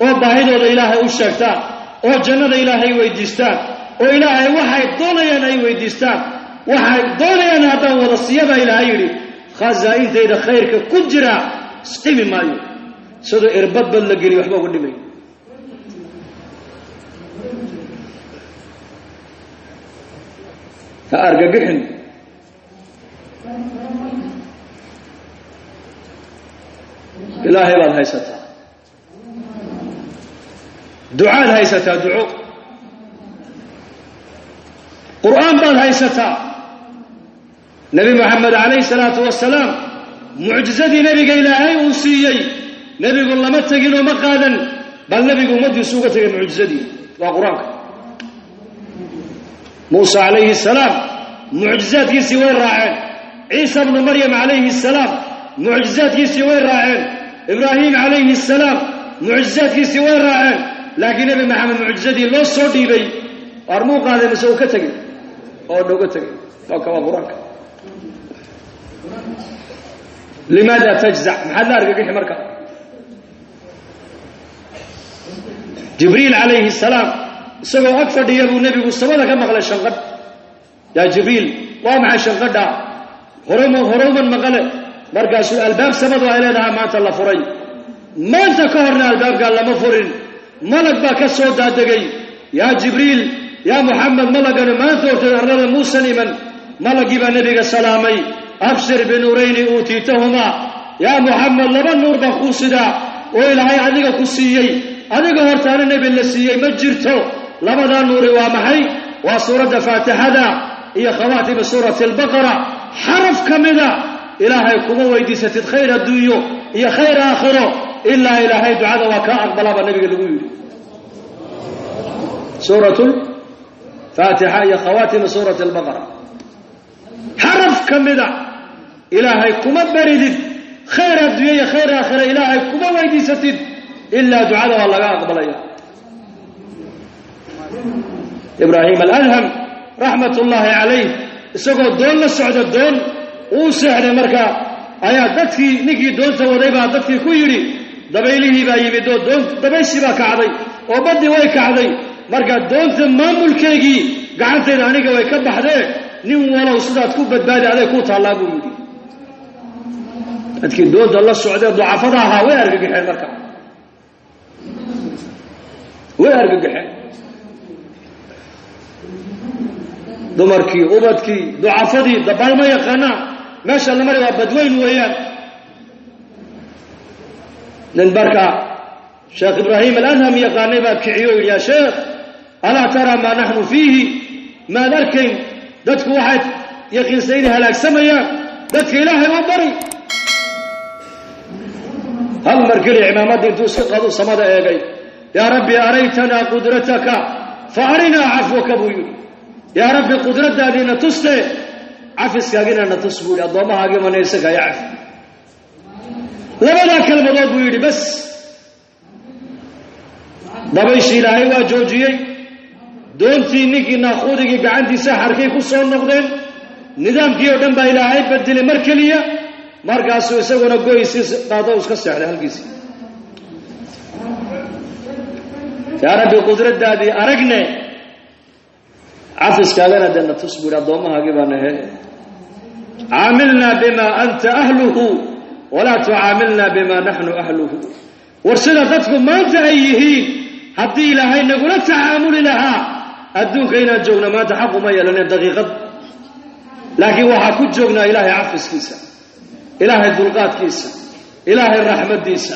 oo baahidooda ilaahay u sheegtaan oo jannada ilaahay weydiistaan oo ilaahay waxay doonayaan ay weydiistaan waxay doonayaan haddaan wada siiyabaa ilaahay yidhi khazaa'intayda khayrka ku jira isdhimi maayo sidoo irbadbad la geliyo waxba uga dhimay ha argagixin ilaahay baad haysataa ducaad haysataa duco qur'aan baad haysataa nebi moxamed calayhi salaatu wasalaam mucjizadii nebiga ilaahay uu siiyey nebigu lama teginoo ma qaadan bal nebigu ummaddiisu uga tegay mucjizadii waa qur-aanka muusa calayhi salaam mucjizaadkiisii way raaceen ciisa bnu maryam calayhi salaam mucjizaadkiisii way raaceen ibraahim calayhi salaam mucjizaadkiisii way raaceen laakiin nebi maxamed mucjizadii loo soo dhiibay waar muu qaaday mise uu ka tegey oo nooga tegay waa ka waa qur-aanka limaada tajzac maxaad la argagixi marka jibriil calayhi salaam isagoo ag fadhiya buu nebigu samada ka maqlay shanqadh yaa jibriil waa maxay shanqadha horowman maqale markaasuu albaab samadu ay leedahay maanta la furay maanta ka horna albaabkaa lama furin malag baa ka soo daadegay yaa jibriil yaa muxamed malagani maanta horteed arlada muusan iman malagii baa nebiga salaamay abshir binuurayni uutiitahumaa yaa muxamed laba nuur baan kuu sidaa oo ilaahay adiga ku siiyey adiga hortaana nebi la siiyey ma jirto labadaa nuuri waa maxay waa suuradda faatixada iyo khawaatima suurati albaqara xaraf ka mida ilaahay kuma weydiisatid khayr adduunyo iyo khayr aakhiro ilaa ilaahay ducada waa kaa aqbalaa baa nebiga lagu yidhi suuratu faatixa iyo khawaatima suurati albaqara xaraf ka mida ilaahay kuma baridid khayr adduunyo iyo khayr aakhiro ilaahay kuma weydiisatid ilaa ducada waa laga aqbalaya ibraahim aladham raxmat ullaahi calayh isagoo doon la socda doon uu seexday markaa ayaa dadkii ninkii doonta waday baa dadkii ku yidhi dabaylihii baa yimid oo dabayshii baa kacday oo baddii way kacday marka doonta maamulkeygii gacantayda aniga way ka baxdee nin walow sidaad ku badbaadi aday kuu taallaa buu yidhi dadkii doonta la socdee ducafada ahaa way argagaxeen marka way argagaxeen dumarkii ubadkii ducafadii dabaal ma yaqaanaa meesha la mari waa badweyn weeyaan nin markaa sheekh ibraahim aladham yaqaanay baa kiciyo o yidhi yaa sheekh alaa taraa maa naxnu fiihi maad arkayn dadku waxaad yaqiinsan inay halaagsamayaan dadka ilaahay oo bari hal mar keli cimaamaddii intuu iska qadu samada eegay yaa rabbi araytanaa qudrataka fa arinaa cafwaka buu yidhi yaa rabbi qudraddaadiina tuste cafiskaagina na tus buu yidhi addoommahaaga manaysaga ya cafi labadaa kelmadood buu yidhi bas dabayshii ilaahay waa joojiyey doontii ninkii naaquudigii gacantiisa xarkay ku soo noqdeen nidaamkii oo dhan baa ilaahay bedelay mar keliya markaasuu isaguna goyisii qaado iska seexday halkiisii yaa rabbi qudraddaadii aragne cafiskaagana dee na tus buu yidhi addoomahaagii baa nahe caamilnaa bimaa anta ahluhu walaa tucaamilnaa bimaa naxnu ahluhu war sida dadku maanta ay yihiin haddii ilaahay nagula tacaamuli lahaa adduunka inaan joogno maanta xaquma yeelanen daqiiqad laakiin waxaa ku joognaa ilaahay cafiskiisa ilaahay dulqaadkiisa ilaahay raxmaddiisa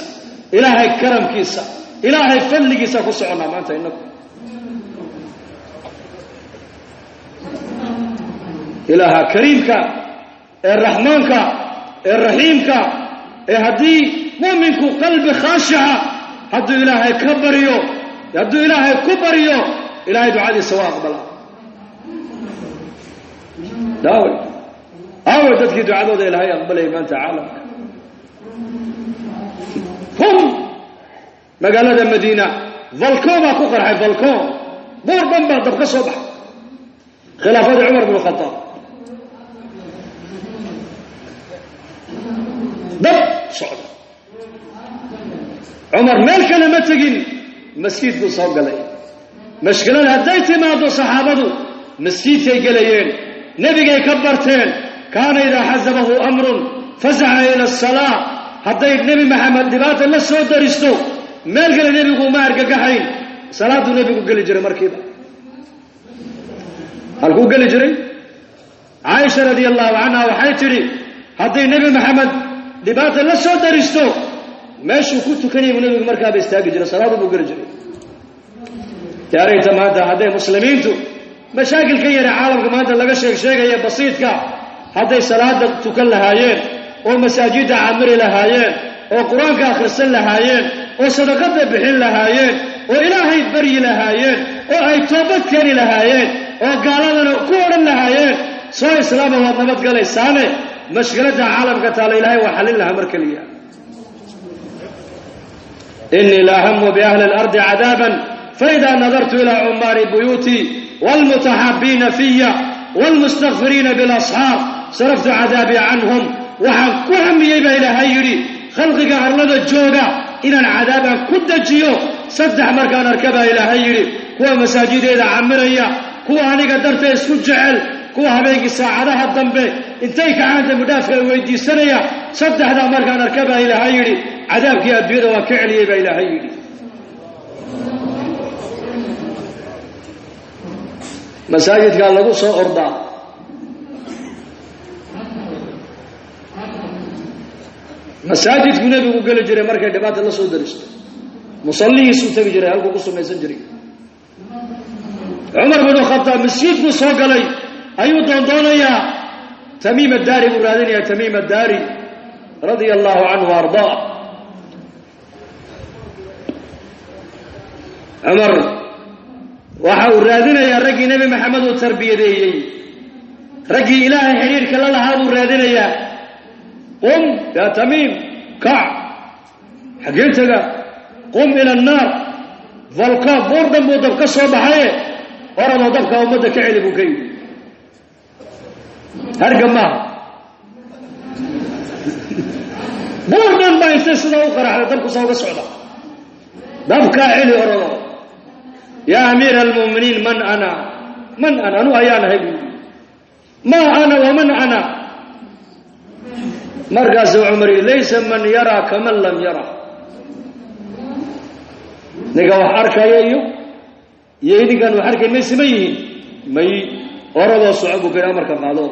ilaahay karamkiisa ilaahay fadligiisa ku soconnaa maanta inagu ilaaha kariimka ee raxmaanka ee raxiimka ee haddii mu'minku qalbi khaashica hadduu ilaahay ka baryo hadduu ilaahay ku baryo ilaahay ducadiisa waa aqbala daaway aaway dadkii ducadooda ilaahay aqbalayay maanta caalamka hum magaalada madiina valcon baa ku qarxay valcon buur dhan baa dab ka soo baxay khilaafadii cumar bn khadaab dab socda cumar meel kale ma tegin masjidkuu soo galay mashkilad hadday timaado saxaabadu masjidkay gelayeen nebigay ka barteen kaana idaa xasabahu amrun fasaxa ila asalaa hadday nebi maxamed dhibaata la soo daristo meel kale nebigu uma argagaxayn salaaduu nebigu geli jiray markiiba halkuu geli jiray caaisha radia allahu canha waxay tidhi hadday nebi maxamed dhibaata la soo daristo meeshuu ku tukanayay buu nebigu markaaba istaagi jiray salaadu buu geli jiray yaarayta maanta hadday muslimiintu mashaakilka yara caalamka maanta laga sheegaya basiidka hadday salaada tukan lahaayeen oo masaajidda camiri lahaayeen oo quraanka akhrisan lahaayeen oo sadaqada bixin lahaayeen oo ilaahay baryi lahaayeen oo ay toobad keeni lahaayeen oo gaaladana ku oran lahaayeen soo islaam waa nabad galaysaane mashkiladda caalamka taala ilaahay waa xalin lahaa markaliya inni la hammu bi ahli al-ard adaban fa idha nadartu ila umari buyuti wal mutahabbin fiyya wal mustaghfirin bil ashab saraftu adabi anhum wa hamiyay ba ilaahay yiri khalqiga arlada jooga inaan cadaaban ku dajiyo saddex markaan arkaba ilaahay yiri kuwa masaajideeda camiraya kuwa aniga dartay isku jecel kuwa habeenkii saacadaha dambe intay kacaanta mudaafka weydiisanaya saddexda markaan arkaba ilaahay yiri cadaabkii adduunyada waa ka celiyay ba ilaahay yiri masaajidka lagu soo ordaa masaajidku nabigu gali jiray markay dhibaato la soo daristo musallihiisu tagi jiray halku ku sumaysan jiray Umar ibn Khattab masjidku soo galay ayuu doondoonaya Tamim ad-Dari buu raadinaya Tamim ad-Dari radiyallahu anhu arda Umar waxa uu raadinaya ragii Nabi Maxamed oo tarbiyadeeyay ragii Ilaahay xiriirka la lahaa buu raadinaya قم يا تميم كع حقيتك قم إلى النار فالكا بوردن بودبك صوبحي ورد ودبك ومدك علي بكي هرقم ما بوردن ما يستسد أخرى على دبك صوب السعودة دبك علي ورد يا أمير المؤمنين من أنا أنا أيانا هبي ما أنا ومن أنا مركز عمري ليس من يرى كمن لم يرى نيجا وحركة يدي كان وحركة ما يسميه ما أراد صعب في أمر كقالوا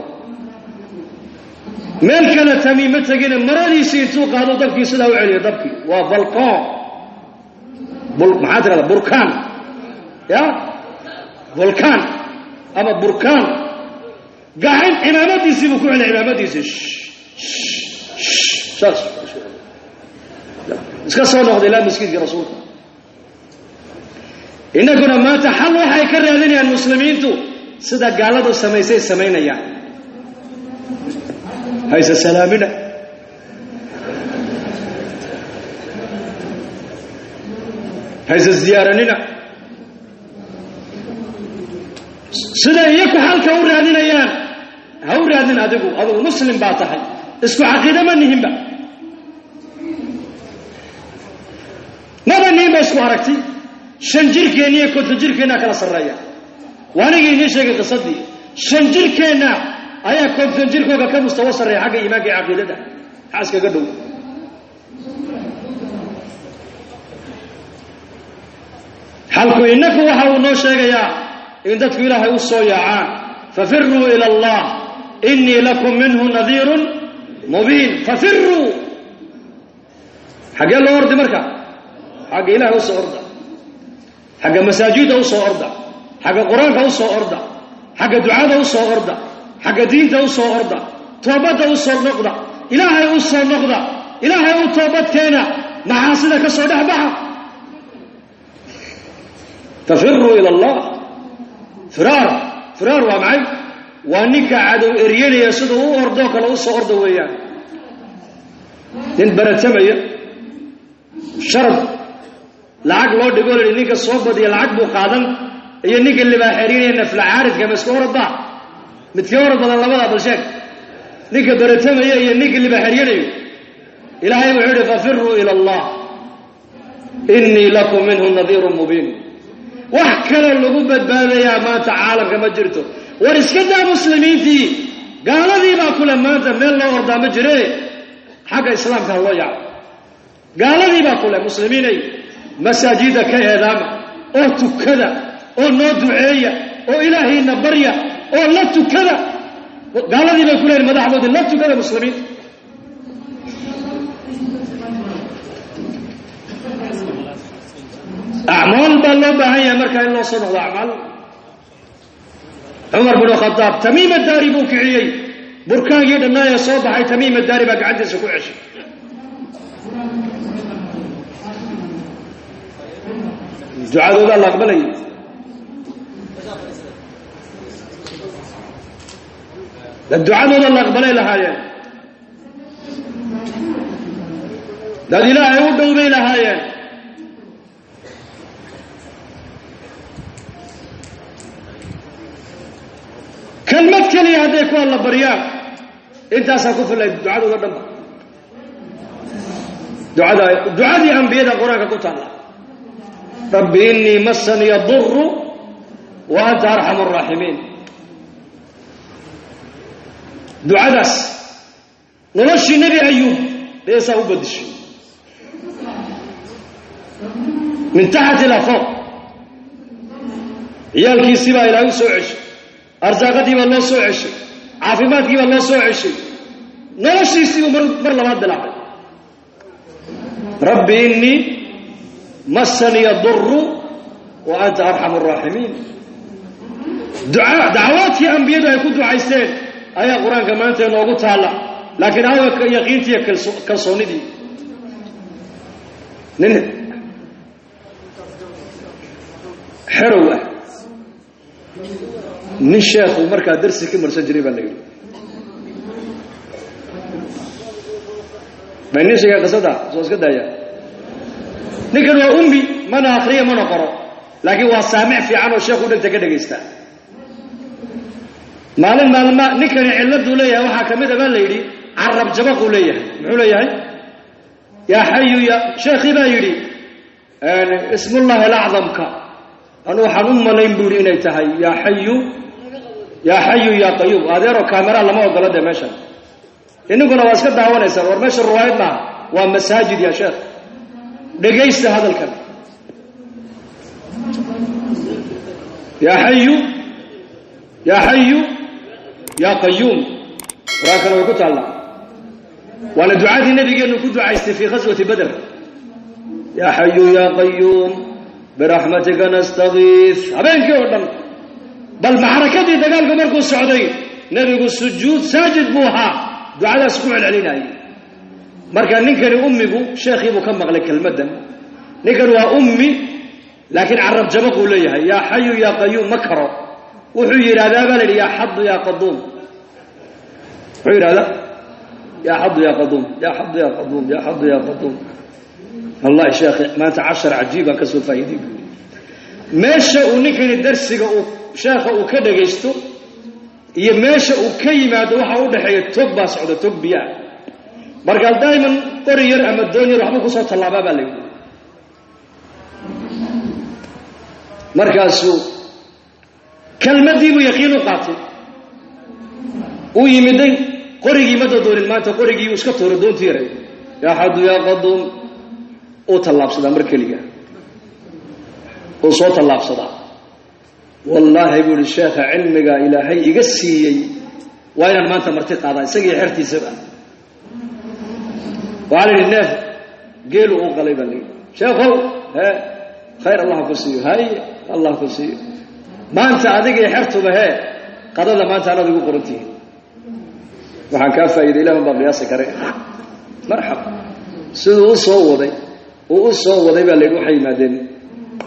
مال كان تميمة تجينا مرادي سيتوق هذا ضبكي سلا وعلي ضبكي وفلقان معادرة بركان يا فلقان أما بركان قاعد إمامتي سيبكوا على إمامتي شخص iska soo noqday la masjidka rasuulka inaguna maanta xal waxay ka raadinayaan muslimiintu sida gaaladu sameynayaan haysa salaamina haysa ziyaaranina sida iyaku halka u raadinayaan ha u raadin adigu muslim baa tahay isku caqiida ma nihinba nabaniinba isku aragti shan jirkeena iyo konton jirkeena kala sarreeya waanigii inii sheegay qisadii shan jirkeena ayaa konton jirkooga ka mustawa sarreeya xagga iimaanka iyo caqiidada xaaskaga dhow halku inaku waxa uu noo sheegayaa in dadku ilaahay u soo yaacaan fafirru ila allah inni lakum minhu nadhirun مبين ففروا حق الله أرض مركا حق إله وصو أرض حق مساجد وصو أرض حق قرآن وصو أرض حق دعاء وصو أرض حق دين وصو أرض توبة وصو نقضة إلهي وصو نقضة إلهي وتوبة كينا محاسنك صدح بها ففروا إلى الله فرار ومعي وانك عدو إرياني يسده أرضوك لو أصو أرضو وياه نين برتمية شرط لعق لو دقول إنك الصوبة دي العق بو قادم إيه إنك اللي باحرين ينفل عارض كمسكو رضا متكورد بدل الله بضع بالشك نيك برتمية إيه إنك اللي باحرين إلهي وعيد ففروا إلى الله إني لكم منه نذير مبين وحكرا لقبت بهذا يا ما تعالى كما جرته ورسكتها مسلمينتي قال لي ما كل ما انت من الله ورضا مجري حق اسلام كان الله يعلم قال لي ما كل مسلميني مساجدك يا دام او تكذا او نو دعيه او الهي نبريا او لا تكذا قال لي ما كل المدحود لا تكذا مسلمين اعمال بالله بهي مركا الله صنع اعمال عمر بن الخطاب تميم الداري بوكعيي بركان يدنا يا صوبحي تميم الداري بقى عندي سكوعش دعاء الله قبلي الدعاء الله قبلي لها يعني لا إله يودوا بي لها يعني كلمة كلي هديك والله بريان انت ساكوف الله الدعاء ودم دعاء أنبياء القرآن قلت الله ربي إني مسني الضر وأنت أرحم الراحمين دعاء داس نمشي نبي أيوب ليس هو بدش من تحت إلى فوق عيالك سبا إلى سوعش أرزاقتي والله سوعش عافماتي والله سوعش نمشي سبا مر لما الدلع ربي إني مسني الضر وأنت أرحم الراحمين دعوات يا أنبياء يكون دعايسين أي قرآن كما أنت نوغو تعالى لكن هذا يقينتي كالصوني دي حروة نشيخ ومركا درسي كمر سجريبا لي ما نشيخ قصدا سوس كدا يا نكن أمي من آخرية من أقرأ لكن هو سامع في عنه الشيخ ودنت كده جيستا مالن ما نكن علده ليه وحكمته بالليلي عرب جبق ليه معقول يا حي يا شيخي بايري يعني اسم الله الأعظم كا أنا وحنم ملاين بورين يتهي يا حي يا قيوم هذا رو كاميرا لما هو قلده ماشى إنه كنا واسكت دعوانا يسار ورماشي الرواية ما ومساجد يا شيخ دقيست هذا الكلام يا حي يا قيوم راكنا وقلت الله وانا دعاء النبي انه كنت دعاء في غزوه بدر يا حي يا قيوم برحمتك نستغيث ابين كودن بل معركه دغالك مركو سعودي نبي السجود ساجد بوها دعاء اسبوع علينا marka ninkani ummigu sheekhiibu ka maqlay kelmadan ninkan waa ummi laakiin arab jabaq uu leeyahay ya hayyu ya qayyum makro wuxuu yiraahdaa bal ya hadd ya qadum wuxuu yiraahdaa ya hadd ya qadum ya hadd ya qadum ya hadd ya qadum wallahi sheekhi ma anta 10 ajiiba ka soo faa'iiday meesha uu ninkani darsiga uu sheekha uu ka dhageysto iyo meesha uu ka yimaado waxa u dhaxeeya tog baa socda tog biyaa marka daayiman qoriyar ama doonir waxba ku soo talaaba baa leeyahay markaasuu kalmadii buu yaqiin u qaatay uu yimiday qorigii ma doonin maanta qorigii iska tooro doontii yaray ya hadu ya qadum oo talaabsada mar kaliya oo soo talaabsada wallahi buu sheekha cilmiga ilaahay iga siiyay waa inaan maanta marti qaada isagii xirtiisaba وعلى الناس قالوا قليبا لي شيخو ها خير الله كرسيه هاي الله كرسيه ما انت اديك يحرته به قضى ما انت انا اديك قرنتي waxaan ka faa'iiday ilaahay baa qiyaas kare marxab sidoo soo waday baa leeyahay waxay yimaadeen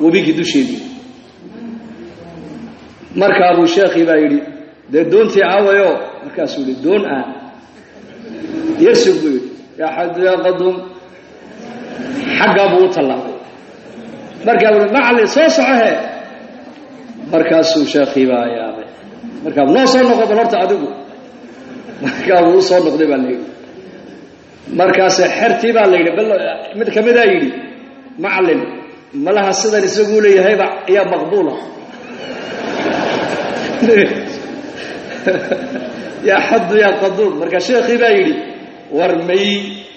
wabigi dusheedii marka abu sheekhi baa yiri doontii aawayo markaas uu doon aan yeesuu يا حد يا قدوم حق ابو طلع marka macalin soo socohe markaasuu sheekhi baa yaabay marka noo soo noqdo horta adigu marka uu soo noqday baa leeyahay markaas xirti baa leeyahay bal mid kamida yiri macalin malaha sidan isagu leeyahay ba ya maqbuula ya hadd ya qadum marka sheekhi baa yiri warmay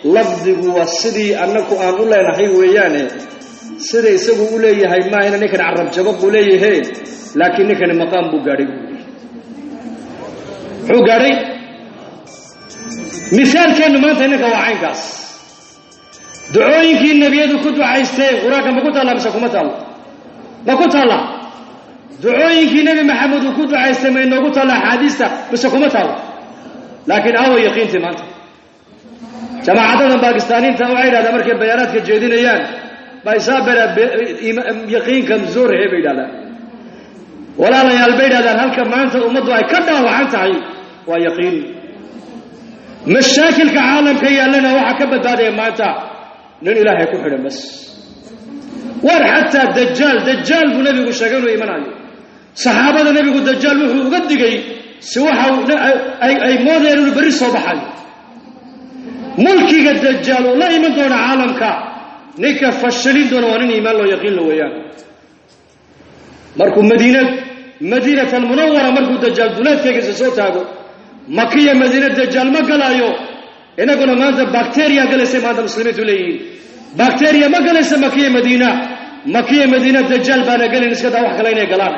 lafdigu wasidii annaku aan u leenahay weeyaane sida isagu u leeyahay ma ina ninkan arab jabab u leeyahay laakiin ninkan maqam buu gaaray wuxuu gaaray misaalkeenu maanta ninka waa caynkaas ducooyinkii nabiyadu ku ducaystay quraanka ma ku taala mise kuma taala ma ku taala دعوينك نبي محمد وكود عيسى ما إنه قلت الله حديثة بس حكومتها لكن أول يقين تمانت جماعة باكستانيين توعيد هذا مركب بيانات كجيدين أيام بيسابر يقين كم زور هي بيدالا ولا لا يالبيد هذا هل كم أنت أمضوا كذا وعنت هاي ويقين مشاكل كعالم كي لنا وحكبت هذه ما أنت نن إله يكون حدا بس ور حتى دجال النبي يقول شجعوا إيمان عليه صحابة النبي يقول دجال وقد جاي سواها أي موديل البري صباحا ملكي الدجال ولا إيمان دون عالم كا نيك فشلين دون وانين إيمان لو يقين له وياه مركو مدينة المنورة مركو الدجال دولات كيس صوتها مكية مدينة الدجال ما قلايو إنا قلنا ما أنت بكتيريا قلسة ما أنت مسلمين تولين بكتيريا ما قلسة مكية مدينة الدجال بانا قال نسكت أوح كلينا قلان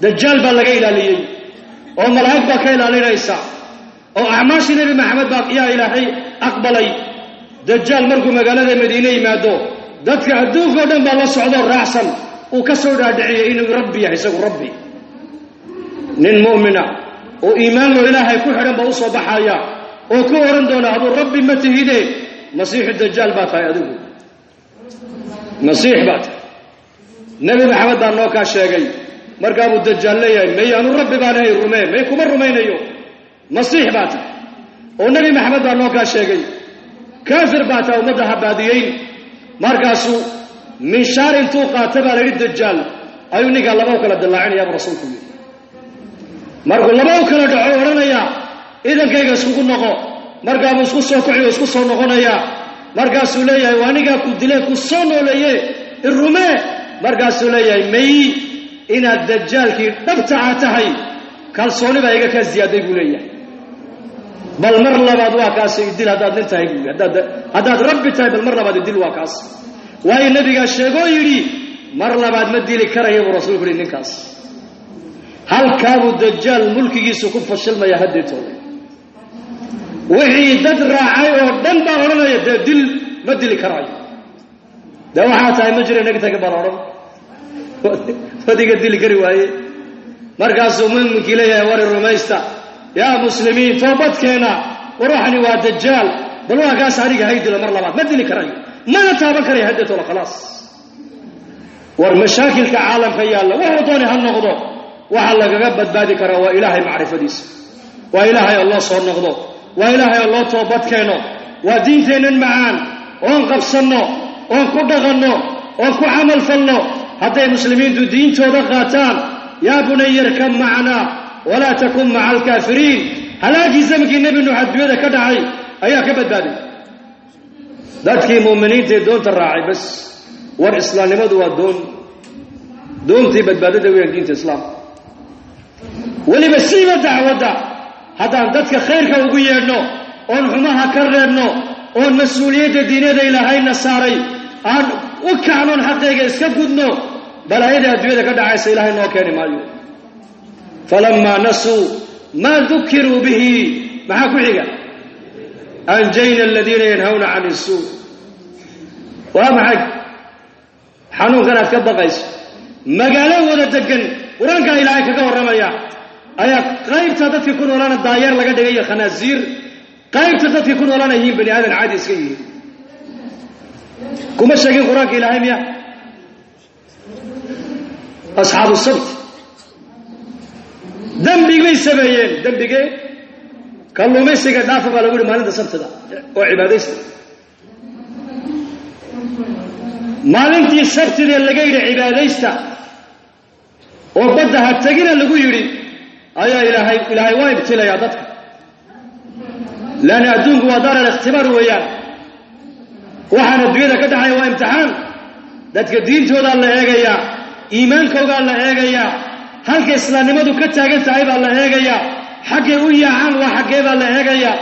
دجال بانا قيل علي أو ملاك باكيل علينا إسا أو أعماش نبي محمد باك يا إلهي أقبلي دجال مركو مقالة مدينة ما دو دتك عدوك ودن بالله سعودة رأسا وكسر داعية إنه ربي يحسب ربي نين مؤمنة وإيمان له إلهي كحرم بوصو بحايا وكورن دون أبو ربي متهيدي مسيح الدجال بات هاي أدوه مسيح بات نبي محمد بان نوكا شاقي مركا أبو الدجال لي مي أنو ربي بان هاي الرمين مي كمر رمين أيو مسيح بات ونبي محمد بان نوكا شاقي كافر بات ومدها باديين مركا سو من شار انتو قاتبا لريد الدجال أيو نيقا لباوك لدلاعين يا رسول الله مركو لباوك لدعو ورنيا إذن كيغا سوكو نقو مركا مسكو سوكوعي وسكو سو نقونيا مركا سوليا وانيقا كدلي كسونو ليه الرمي مركا سوليا مي إن الدجال كي نبتعاتهي كالصوني بايقا كالزيادة يقوليا بل مر لباد واكاس يدل هداد ننتهي هداد ربي تاي بل مر لباد يدل واكاس واي النبي قال شيغو يري مر لباد مدي لي كره ورسول كري نكاس هل كان الدجال ملكي سو كفشل ما يهديته وحي دد راعي او دن با هورنيا دل مدي لي كراي ده waxa tahay majri nagta bararo fadiga dil kari waaye markaas uu mumkin leeyahay war rumaysta ya muslimiin toobadkeena waruuxani waa dajjal bal waa kaas ariga haydila mar labaad madi li karayo ما تابك ري هدته ولا خلاص والمشاكل كعالم كيالا وحضوني هالنقضه وحلا قبد بادي كرا وإلهي معرفة ديس وإلهي الله صور نقضه وإلهي الله توبت كينو ودينتين معان وانقب صنو وانكو دغنو وانكو عمل فلو حتى المسلمين دو دين تودغاتان يا بني اركب معنا ولا تكن مع الكافرين هلاقي زمك النبي انه حد بيده كدعي ايا كبد بادي dadkii muuminiinta doonta raacay bas war islaamnimadu waa doontii badbaadada weyn diinta islaamka waliba siiba dacwada hadaan dadka khayrka ugu yeedhno oon xumaha ka reebno oon mas'uuliyadda diinada ilaahayna saaray aan u kacnoon xaqayga iska gudno balaayada adduunyada ka dhacaysa ilaahay noo keeni maayo falamma nasu ma dhukiru bihi maxaa ku xiga أنجينا الذين ينهون عن السوء وأمحك حنون كانت كبقيس مقالة ولا تقن ورانك إلهي كقور رميا أيا قايب تدت يكون ولانا الداير لقد جاي خنازير قايب تدت يكون ولانا هين بني آدم عادي سكيه كم الشيء قرانك إلهي ميا أصحاب السبت دم بيجي سبعين دم بيجي كلو ميسيك دافع على قول مالين دسبت ده وعباديس مالين تي سبت ده اللي جاي عباديس وبدها التجين اللي يقولي أيا إلهي وايد تلا يا ضدك لأن أدونك ودار الاختبار وياه وحنا الدنيا كده هاي وامتحان ذاتك الدين تود الله يجيا إيمانك وقال الله يجيا هل كإسلام ما دو كتاجن تعيب الله يجيا حقه ويا عن وحقه بالله يجيا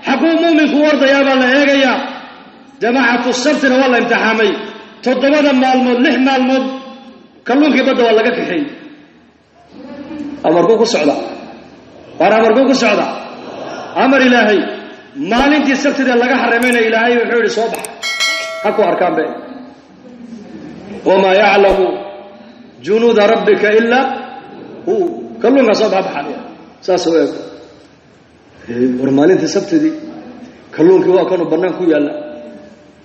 حقه مؤمن كورد يا بالله يجيا جماعة السبت والله امتحامي تضمن مالمود لحم مالمود كلهم كبدوا والله كحين أمركوك السعودة وأنا أمركوك السعودة أمر إلهي ما لنت السبت ده لقى حرمين إلهي وحول صبح حكوا أركان به وما يعلم جنود ربك إلا هو كلنا صبح بحاليا ساسويك ورمالين تسبت دي كلهم كانوا برنامج يلا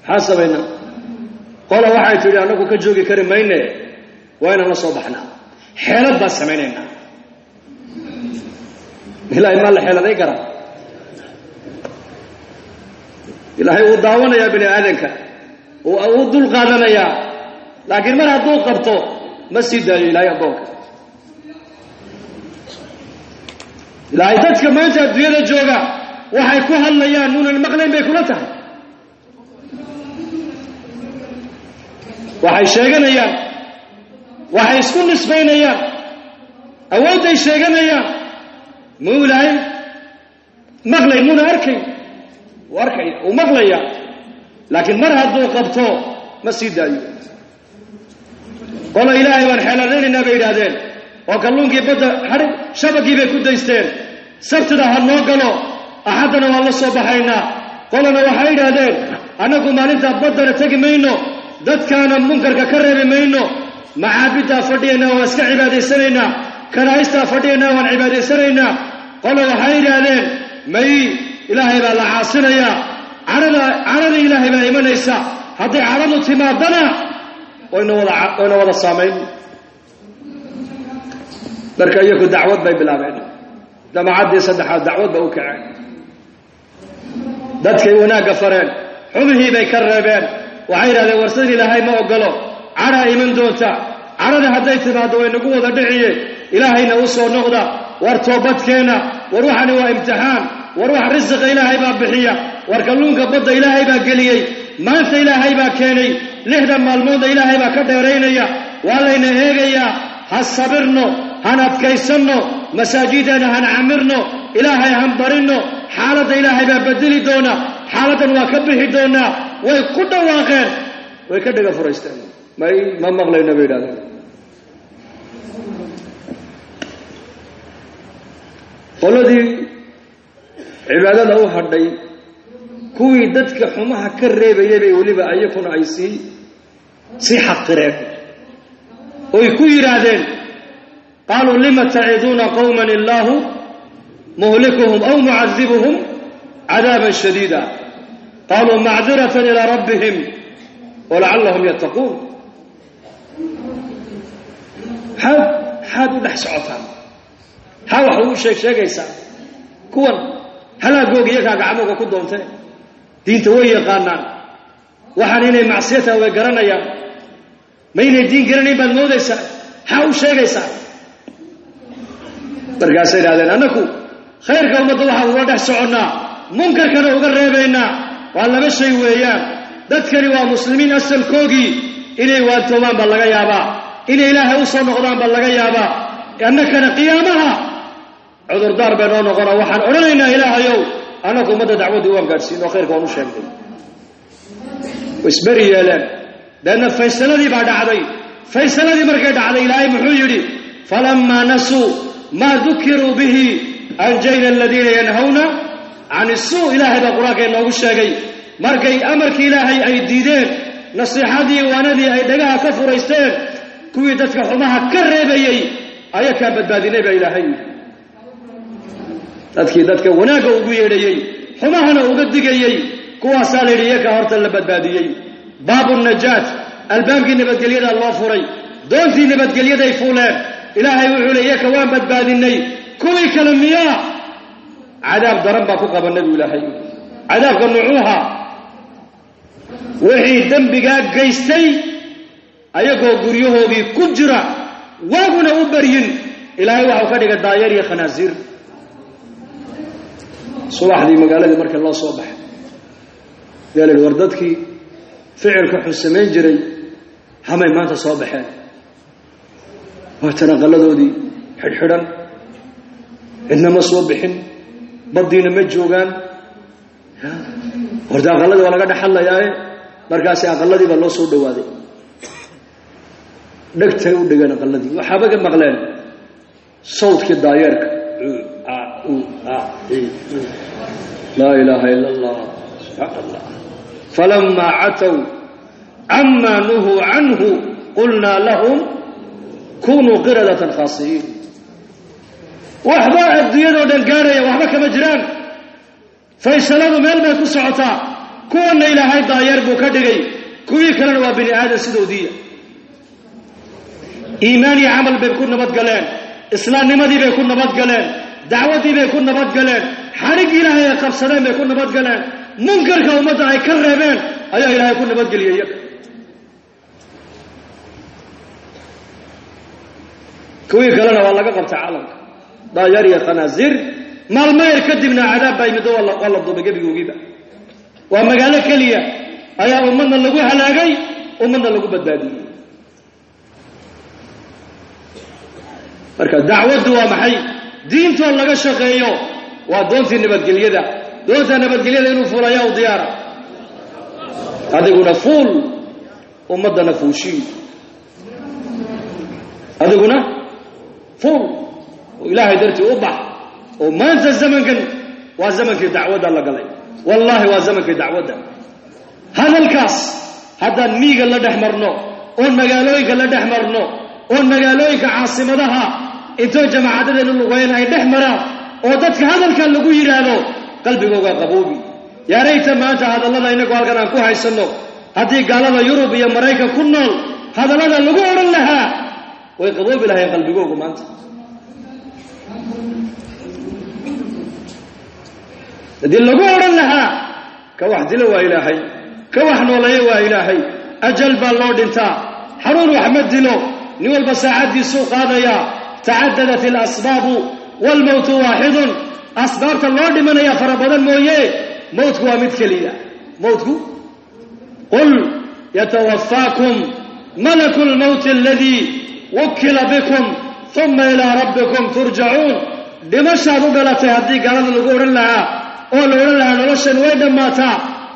حاسبنا قال واحد تري أنكو كجوجي كريم ماينه وين أنا صبحنا حيلة بس سميننا إلهي ما الحيلة ذي كرا إلهي وداونا يا بني آدمك وأودل قادنا يا لكن ما هدول قبطه مسجد إلهي أبوك إلهي تدك ما أنت الدنيا جوجا وحيكوها الله يا نون المقلين بيكولتها waxay sheeganayaan waxay isku nisbaynayaan awood ay sheeganayaan muulay maqlay muna arkay warkay oo maqlaya laakiin mar hadduu qabto ma sii daayo qolo ilaahay waan xeeladeenina bay yiraahdeen oo kalluunkii badda xarig shabagii bay ku daysteen sabtida ha noo galo axadana waa la soo baxaynaa qolona waxay yiraahdeen anagu maalinta baddana tagi mayno dadkaana munkarka ka reebi mayno macaabida fadhiyana waa iska cibaadaysanayna kanaayista fadhiyana waan cibaadaysanayna qolo waxay yiraahdeen may ilaahay baa la caasinaya carada ilaahay baa imanaysa haddii caradu timaadana wayna wada saamayn marka iyagu dacwad bay bilaabeen jamaacaddii saddexaad dacwad ba u kaceen dadkay wanaagga fareen xumihii bay ka reebeen waxay yidhahdeen warsadii ilaahay ma ogolo cara iman doonta carada hadday timaado way nagu wada dhiciye ilaahayna u soo noqda war toobadkeena war waxani waa imtixaan war wax risiqa ilaahay baa bixiya war kalluunka badda ilaahay baa geliyey maanta ilaahay baa keenay 6 maalmoodna ilaahay baa ka dheeraynaya waa layna eegayaa ha sabirno han adkaysanno masaajidana han camirno ilaahay han barino xaaladda ilaahay baa bedeli doona xaaladdan waa ka bixi doonaa way ku dhawaaqeen way ka dhaga furaysteen ma maqlayna bay yidhahdeen qoladii cibaadada u hadhay kuwii dadka xumaha ka reebayay bay weliba ayakuna ay sii xaqireen oy ku yidhaahdeen qaaluu lima taciduuna qawman illaahu muhlikuhum aw mucadibuhum cadaaban shadiida قالوا معذرة إلى ربهم ولعلهم يتقون حاد دحس عفان ها وحو شيك يسا كون هلا جوج يكا قعموك كدونته دينته way yaqaanaan waxaan inay macsiyada way garanayaan ma inay diin garanay bad moodaysa ha u sheegaysaa bargaasay raadeen anaku khayrka umada waxa uga dhex soconaa munkarkana uga reebaynaa waa laba shay weeyaan dadkani waa muslimiin asalkoogii inay waantoobaan baa laga yaabaa inay ilaahay u soo noqdaan baa laga yaabaa annakana qiyaamaha cudurdaar bay noo noqona waxaan odhanaynaa ilaahayow annagu ummadda dacwaddii waan gaadhsiin oo khayrka waan u sheegnay isberi yeeleen leanna faysaladii baa dhacday faysaladii markay dhacday ilaahay muxuu yidhi falammaa nasuu maa dukiruu bihi anjayna aladiina yanhawna can isuu ilaahay baa qur-aanka inoogu sheegay markay amarkii ilaahay ay diideen nasiixadii waanadii ay dhagaha ka furaysteen kuwii dadka xumaha ka reebayey ayakaa badbaadinay baa ilaahay dadkii dadka wanaagga ugu yeedhayey xumahana uga digayey kuwaasaa la yidhi iyakaa horta la badbaadiyey baabu najaat albaabkii nabadgelyadaa loo furay doontii nabadgelyaday fuuleen ilaahay wuxuu le iyaka waan badbaadinay kuwii kale miyaa cadaab daran baa ku qaba nebigu ilaahay cadaabka nucuuha wixii dembigaa gaystay ayagoo guryahoogii ku jira waaguna u baryin ilaahay waxau ka dhigay daayeer iyo khanaasiir subaxdii magaaladii marka loo soo baxay yaa la yidhi war dadkii ficilka xun samayn jiray hamay maanta soo baxeen waa tanaqalladoodii xidhxidhan cidna ma soo bixin baddiina ma joogaan horta aqalladii waa laga dhexadlayaaye markaasi aqalladii baa loo soo dhowaaday dhegtay u dhigeen aqalladii waxaaba ka maqleen sawdkii daayeerka laa ilaaha ila allah subxaana allah falamaa catow camaa nuhuu canhu qulnaa lahum كونوا قردة خاصين وحبا الدنيا ودن قارية وحبا كما جران فيسلاموا ميل ما يكون سعطا كون إلى هاي داير بو كدغي كوي كلان وابني آدم سيدودية إيماني عمل بيكون نبات قلان إسلام نمدي بيكون نبات قلان دعوتي بيكون نبات قلان حرق إلهي يقف سلام بيكون نبات قلان منكر كومتا أي كرهبين أي إلهي يكون نبات قليا كوي كلان والله قبت عالمك داير يا خنازير مال ما يركدنا عذاب بايمدو والله ضد بيجي وجيبه وما قال كليه ايا امنا لغو هلاغي امنا لغو بدبادي marka dacwadu waa maxay diinta laga shaqeeyo waa doontii nabadgelyada inuu fulayo oo diyaara adiguna fuul ummadana fuushi adiguna fuul ilaahay dartii u bax oo maanta zamankan waa zamankii dacwada la galay wallahi waa zamankii dacwada hadalkaas haddaan miiga la dhex marno oo magaalooyinka la dhex marno oo magaalooyinka caasimadaha intoo jamaacadadeenu lugayn ay dhex maraan oo dadka hadalkan lagu yidhaahdo qalbigooga qaboobi yaa rayta maanta hadallada inagu halkan aan ku haysanno haddii gaalada yurub iyo maraykan ku nool hadallada lagu odhan lahaa way qaboobi lahayn qalbigoogu maanta haddii lagu odhan lahaa ka wax dilo waa ilaahay ka wax nooleeyo waa ilaahay ajal baa loo dhintaa xanuun wax ma dilo nin walba saacaddiisuu qaadayaa tacadadat alasbaabu waalmowtu waaxidun asbaabta loo dhimanaya fara badan mooye mowtku waa mid keliya mowtku qul yatawafaakum malaku lmowti aladii wukila bikum uma ilaa rabbikum turjacuun dhimashaad u dhalatay haddii gaalada lagu odhan lahaa oo la odhan lahaa noloshan way dhammaataa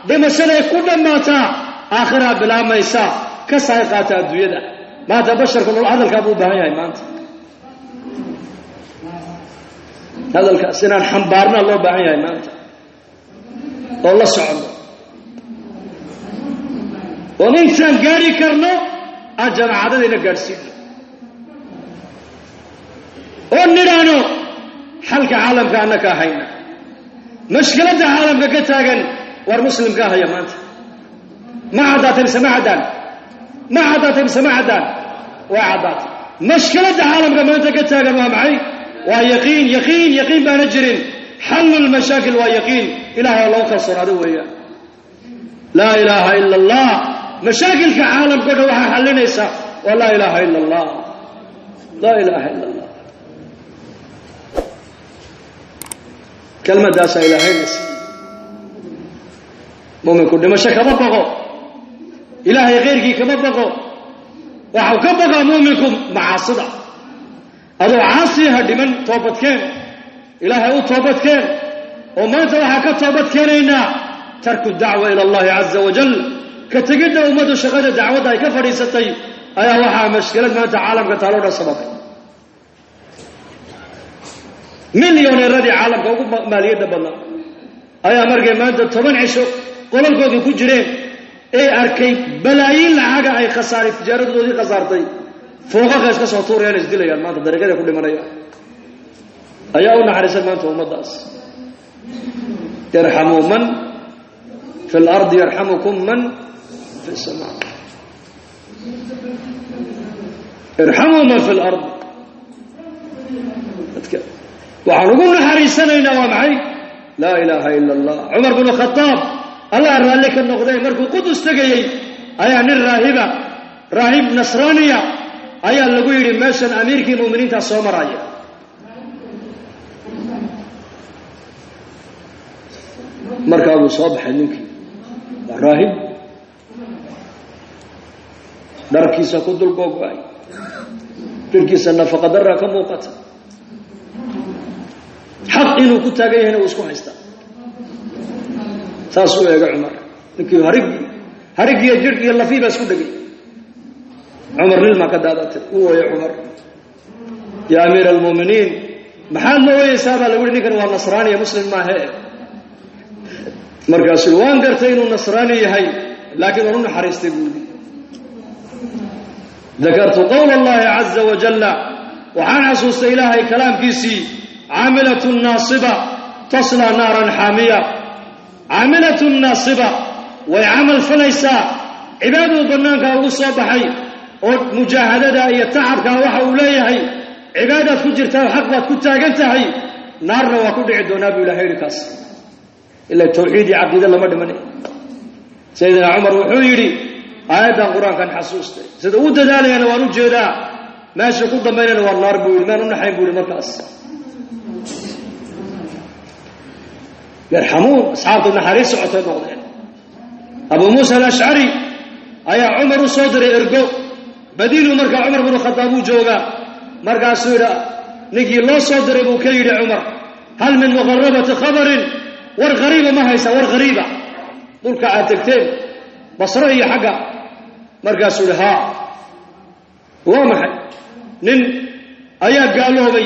dhimashaday ku dhammaataa aakhiraa bilaamaysa ka saay qaata adduunyada maanta basharku hadalkaa buu u baahan yahay maanta hadalkaas inaan xambaarnaa loo baahan yahay maanta oo la socono oo intaan gaari karno aan jamaacadadayna gaadhsiino oo nidhaano xalka caalamka annaka ahayna mashkiladda caalamka ka taagan war muslimka ahaya maanta ma caddaatay mise ma caddaan ma caddaatay mise ma caddaan waa caddaatay mashkiladda caalamka maanta ka taagan waa maxay waa yaqiin baana jirin xallu lmashaakil waa yaqiin ilahay oo lagu kalsoonaado weeyaan laa ilaaha ila allah mashaakilka caalamkao dhan waxaa xallinaysa waa laa ilaaha ila allah laa ilaaha ila allah kelmadaasaa ilaahayna siiye muminku dhimasho kama baqo ilaahay khayrkii kama baqo waxau ka baqaa muminku macaasida adoo caasi ha dhiman toobadkeen ilaahay u toobadkeen oo maanta waxaa ka toobad keenaynaa tarku dacwa ila allahi caza wajal ka tegidda ummaddu shaqada dacwadda ay ka fadhiisatay ayaa waxaa mashkilad maanta caalamka taaloo dhan sababay milyoneeradii caalamka ugu maaliyadda badnaa ayaa markay maanta 10 cisho qolalkoodii ku jireen ee arkay balaayiin lacaga ay khasaaray tijaaradoodii khasaartay fooqaqa iska soo tuurayaan isdilayaan maanta dariiqada ku dhimanaya ayaa u naxariisan maanta ummadaas yarhamu man fi al-ard yarhamukum man fi as-samaa irhamu man fi al-ard waxaan ugu naxariisanaynaa waa maxay laa ilaaha ila allah cumar bin khataab allah raalli ka noqday markuu qudus tegayey ayaa nin raahib nasraaniya ayaa lagu yidhi meeshan amiirkii mu'miniinta soo maraya markaa buu soo baxay ninkii waa raahib dharkiisa ku dul googo-ay jirkiisa nafaqa darra ka muuqata xaq inuu ku taagan yahayna uu isku haystaa saasuu eega cumar ninkii harigiiyo jirh iyo lafii baa isku dhegay cumar nilmaa ka daadatay u ooye cumar yaa amiira almu'miniin maxaad ma ooyeysaa baa lagu yihi ninkan waa nasraaniya muslim maahe markaasuu waan gartay inuu nasraani yahay laakiin waan u naxariistay buu yidhi ذكرت قول الله عز وجل وعن عصوص إلهي كلام كيسي عاملة ناصبة تصلى نارا حامية عاملة ناصبة ويعمل فليسا عباده بنانك وصبحي ومجاهدة يتعبك وحا أوليهي عبادة كجرتها وحقبة كتاقنتهي نارنا وكل عدونا بإلهي لكاس إلا التوحيد عقيدة الله مدمني سيدنا عمر وحويري آيات القرآن كان حسوسته سيدنا أودة دالي أنا ونجه دا ماشي قد بيننا والنار بولي ما نحن بولي مركز يرحمون أصحاب النحاري سعوته نغضين أبو موسى الأشعري أيا عمر صدر إرقو بديل مركا عمر بن الخطاب جوغا مركا سورة نجي الله صدر أبو كير عمر هل من مغربة خبر والغريبة ما هيسا والغريبة دول كعاتكتين بصرية حقا مركا سورة ها وامحي نن أيا قالوا بي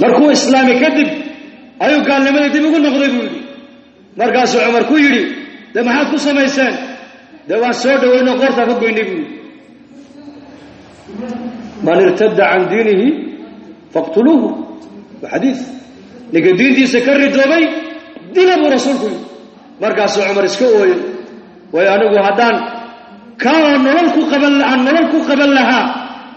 مركو إسلامي كذب أيو قال لما يتم يقول نقضي بولي مركا سورة عمر كو يري ده ما حد كو سميسان ده وان سورة وإنه قرطة فقويني بولي من ارتد عن دينه فاقتلوه بحديث لكن دين دي سكر دوبي دين أبو رسول كل مركز عمر اسكوه ويانوه هدان كان نولكو قبل لها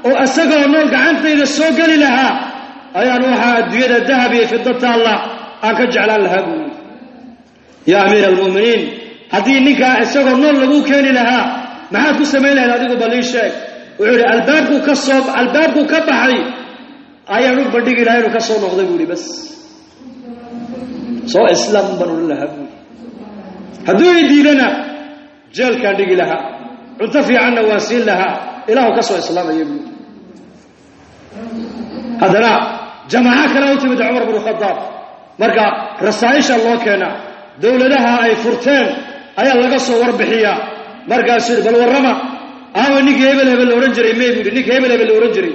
وأسقوا نولك عنت إذا السوق لها أيانوها الديادة الذهبية في الضبط الله أنك جعلان لها قول يا أمير المؤمنين هذه نكا أسقوا نول لبو كان لها معاك سمين لها هذه بليشك وعلي البابكو كالصوب البابكو كبحي أيانوك بديك لها كالصوب نغضي بولي بس سواء إسلام بنو لها بولي هدوه يدي لنا جيل كان ديك لها عطفي عنا واسيل لها إله كسوة إسلام يبني هذا جماعة كانوا تبد عمر بن الخطاب مرقى رسائش الله كان دولة لها أي فرتين أي الله قصوا وربحية مرقى سير بالورمة نيكي هبل ورنجري ميبولي نيكي هبل ورنجري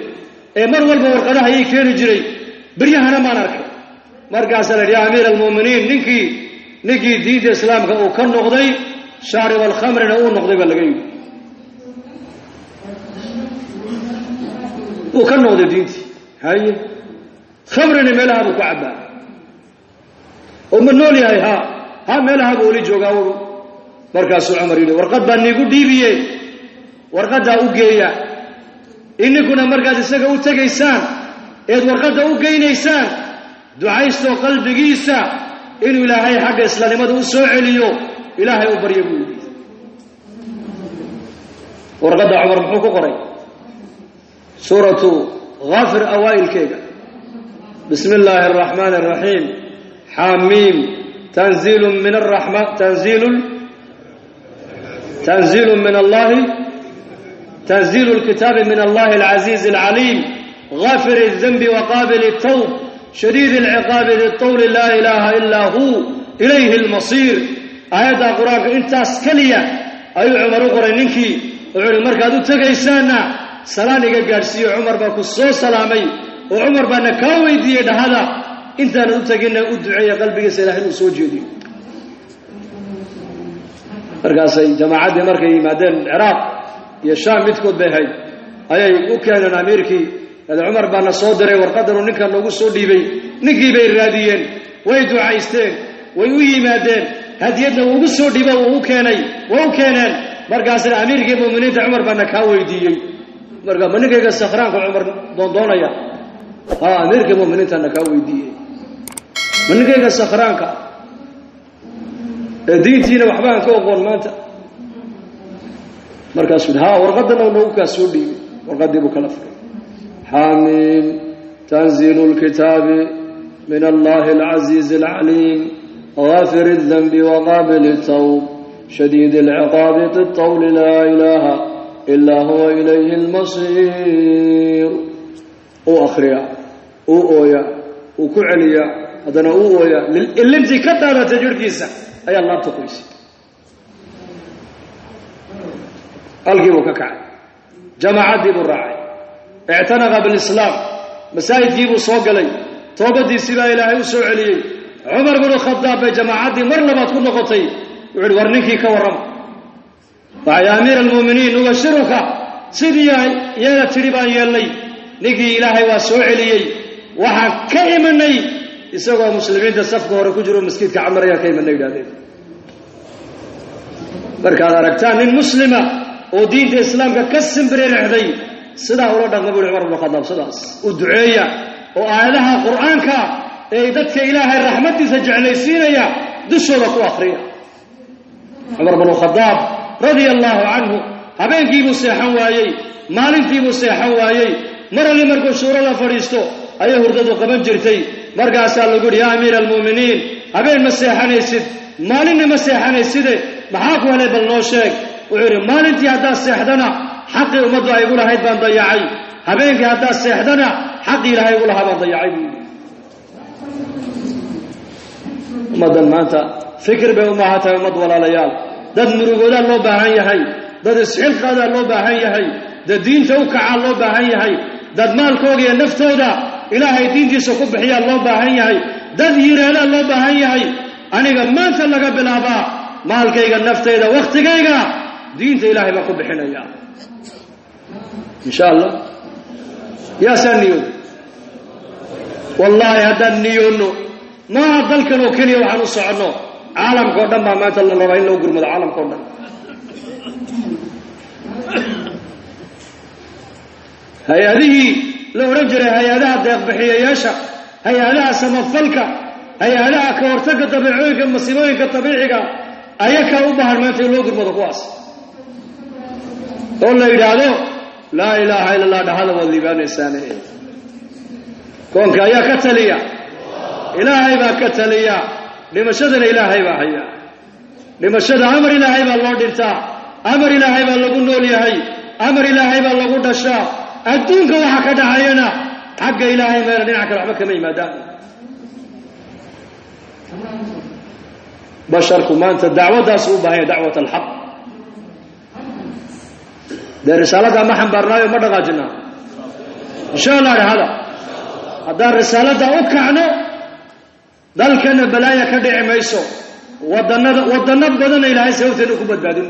مرول بورقلها يكين جري بريها ما نركب مرقى سير يا أمير المؤمنين نيكي دين الإسلام وكان نغضي شارب الخمر نقول نغضي باللقيم وكان نغضي دينتي هاي خمرني ملها ابو كعبه ومن نولي هاي ها ملها ابو لي جوغاو markaas Umar yiri warqad baan nigu dhiibiyay warqada u geeya inaguna markaas isaga u tagaysaan ee warqada u geynaysaan ducaysto qalbigiisa inuu ilaahay xaq islaamnimada u soo celiyo ilaahay u baryo buu warqada Umar muxuu ku qoray suratu غافر أوائل كيدا بسم الله الرحمن الرحيم حاميم تنزيل من الرحمن تنزيل من الله تنزيل الكتاب من الله العزيز العليم غافر الذنب وقابل التوب شديد العقاب ذي الطول لا إله إلا هو إليه المصير آيات قرآن انت اسكلية أي عمر قرنينكي وعلى مركز تغيسانا سلانيga gaarsiyo Umar ba ku soo salaamay oo Umar bana ka weydiiyay dhahada intaan u tagina u duceeyo qalbigiisa Ilaahay uu soo jeediyo markaasay jamaacadii markay yimaadeen Iraq iyo Shaam midkood bay hayd ayay u keeneen Ameerikii hada Umar bana soo diray warqadan ninkan loogu soo dhiibay ninkii bay raadiyeen way ducaysteen way u yimaadeen hadiyadna ugu soo dhiibay oo u keeneen markaasay Ameerikii muuminiinta Umar bana ka weydiiyay marka maniga sakhraanka Umar doonaya Ameerika muuminiintana ka weydiiyay maniga sakhraanka diintiina waxba aan ka aqoon maanta markaas warqadan oo ka soo dhiibay warqadii buu kala furay حاميم تنزيل الكتاب من الله العزيز العليم غافر الذنب وقابل التوب شديد العقاب ذي الطول لا إله إلا هو إليه المصير أخريا أويا وكعليا هذا أويا اللي انت كتانا تجور كيسا أي الله تقويس القيبو ككعب جماعات دي بالرعاي اعتنق بالإسلام مسايد جيبو صوق لي توبة دي سبا إلهي وسوع علي عمر بن الخطاب جماعات دي مرلبات كل نقطي يقول ورنيكي كورم ويا أمير المؤمنين نبشرك سيدي يا تريبان يلي نجي إلهي وسوع لي وحكيمني يسوع مسلمين تصفق وركوجرو مسكين كعمر يا كيمني دادي بركة ركتان المسلمة ودين الإسلام كقسم برين عدي صدا ورد النبي عمر بن الخطاب صدا ودعية وآلها قرآنك إيدتك إله الرحمة سجعل سينيا دشورك وآخرية عمر بن الخطاب رضي الله عنه هبين كيبو سيحان وايي مالين كيبو سيحان وايي مر لي مركو شورا لا فريستو أي هرددو قبن جرتي مركا سال يقول يا أمير المؤمنين هبين مسيحان يسد مالين مسيحان يسد محاكو هلي بالنوشيك وعيري مالين تي هدا سيحدنا حقي أمدو يقول هيد بان ضيعي هبين كي هدا سيحدنا حقي لها يقول هبان ضيعي أمدن ما أنت فكر بأمهاتها أمد ولا ليال dad murugooda loo baahan yahay dad isxilqaada loo baahan yahay dad diinta u kaca loo baahan yahay dad maalkooda iyo naftooda ilaahay diintiisa ku bixiya loo baahan yahay dad yiraahdo loo baahan yahay aniga maanta laga bilaabaa maalkayga naftayda waqtigayga diinta ilaahay ba ku bixinaya insha Allah ya saniyo wallahi hadan niyono ma dalkan oo kaliya waxaan u socono عالم كودن ما ما تلا ربعين لو قرمد عالم كودن هذه لو رجل هذا دق بحياشة هذا سمفلك هذا كورتك طبيعيك مصيبك طبيعيك أيك أوبهر ما تلو قرمد قواس قول له يدعو لا إله إلا الله ده هذا واللبان الثاني كونك يا كتليا إلهي ما كتليا لمشهدنا إلهي باحيا لمشهد أمر إلهي بالله دلتا أمر إلهي بالله قنول يهي أمر إلهي بالله قدشا الدنك وحكا دعينا حق إلهي ما يردين عكا رحمك ميما دائم بشركم ما أنت الدعوة دا صوبة هي دعوة الحق دا رسالة ما حنبرنا ومدى غاجنا إن شاء الله هذا الرسالة دا أكعنو dalkana balaaya ka dhici mayso wadana badan ilaahay sababteedu ku badbaadin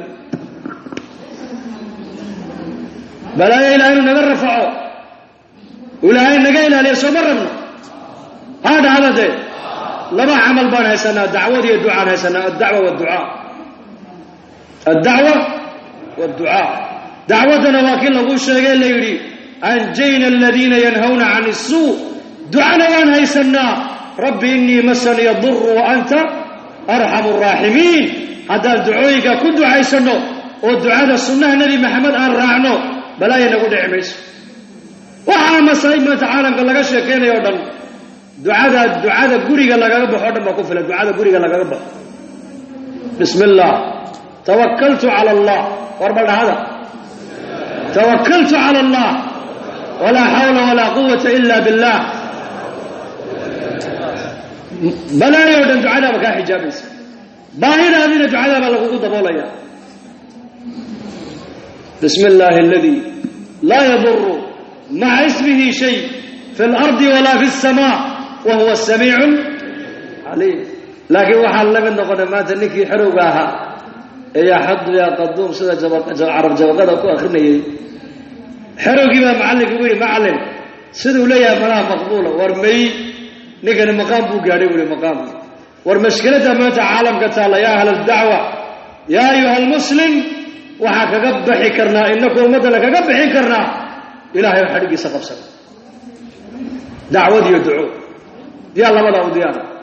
balaaya ilaahay naga rafaco ilaahay naga ilaaliyo soo marabna hada laba amal baan haysanaa dacwad iyo ducaa haysanaa ad-da'wa wad-du'a ad-da'wa wad-du'a dacwadana waa kii lagu sheegay la yiri anjayna alladina yanhauna 'ani as-suu du'ana waan haysanaa ربي إني مسني الضر وأنت أرحم الراحمين هذا دعويك كل عيسنو والدعاء السنة النبي محمد أرعنو بلا ينقول عميس وعام سيدنا تعالى قال لك شيكين يودن دعاء قري قال لك رب حوضا ما كفل دعاء قري قال لك رب بسم الله توكلت على الله واربل هذا توكلت على الله ولا حول ولا قوة إلا بالله بلا يودن دعاء بكا حجابيس باهر هذه دعاء بلا قوة بولايا بسم الله الذي لا يضر مع اسمه شيء في الأرض ولا في السماء وهو السميع العليم لكن وحال لمن قدمات نكي حروقها يا حد يا قدوم سيدة عرب جوغدا كو أخرني حروقي ما معلق يقولي معلم سيدو ليا ملا مقبولة ورمي نكن مقام بوغاري يقولي مقام ورمشكلة ما تعالم قتالا يا أهل الدعوة يا أيها المسلم وحكا قبحي كرنا إنكم مثلك قبحي كرنا إلهي وحرقي سقف سقف دعوة يدعو يا الله ولا وديانا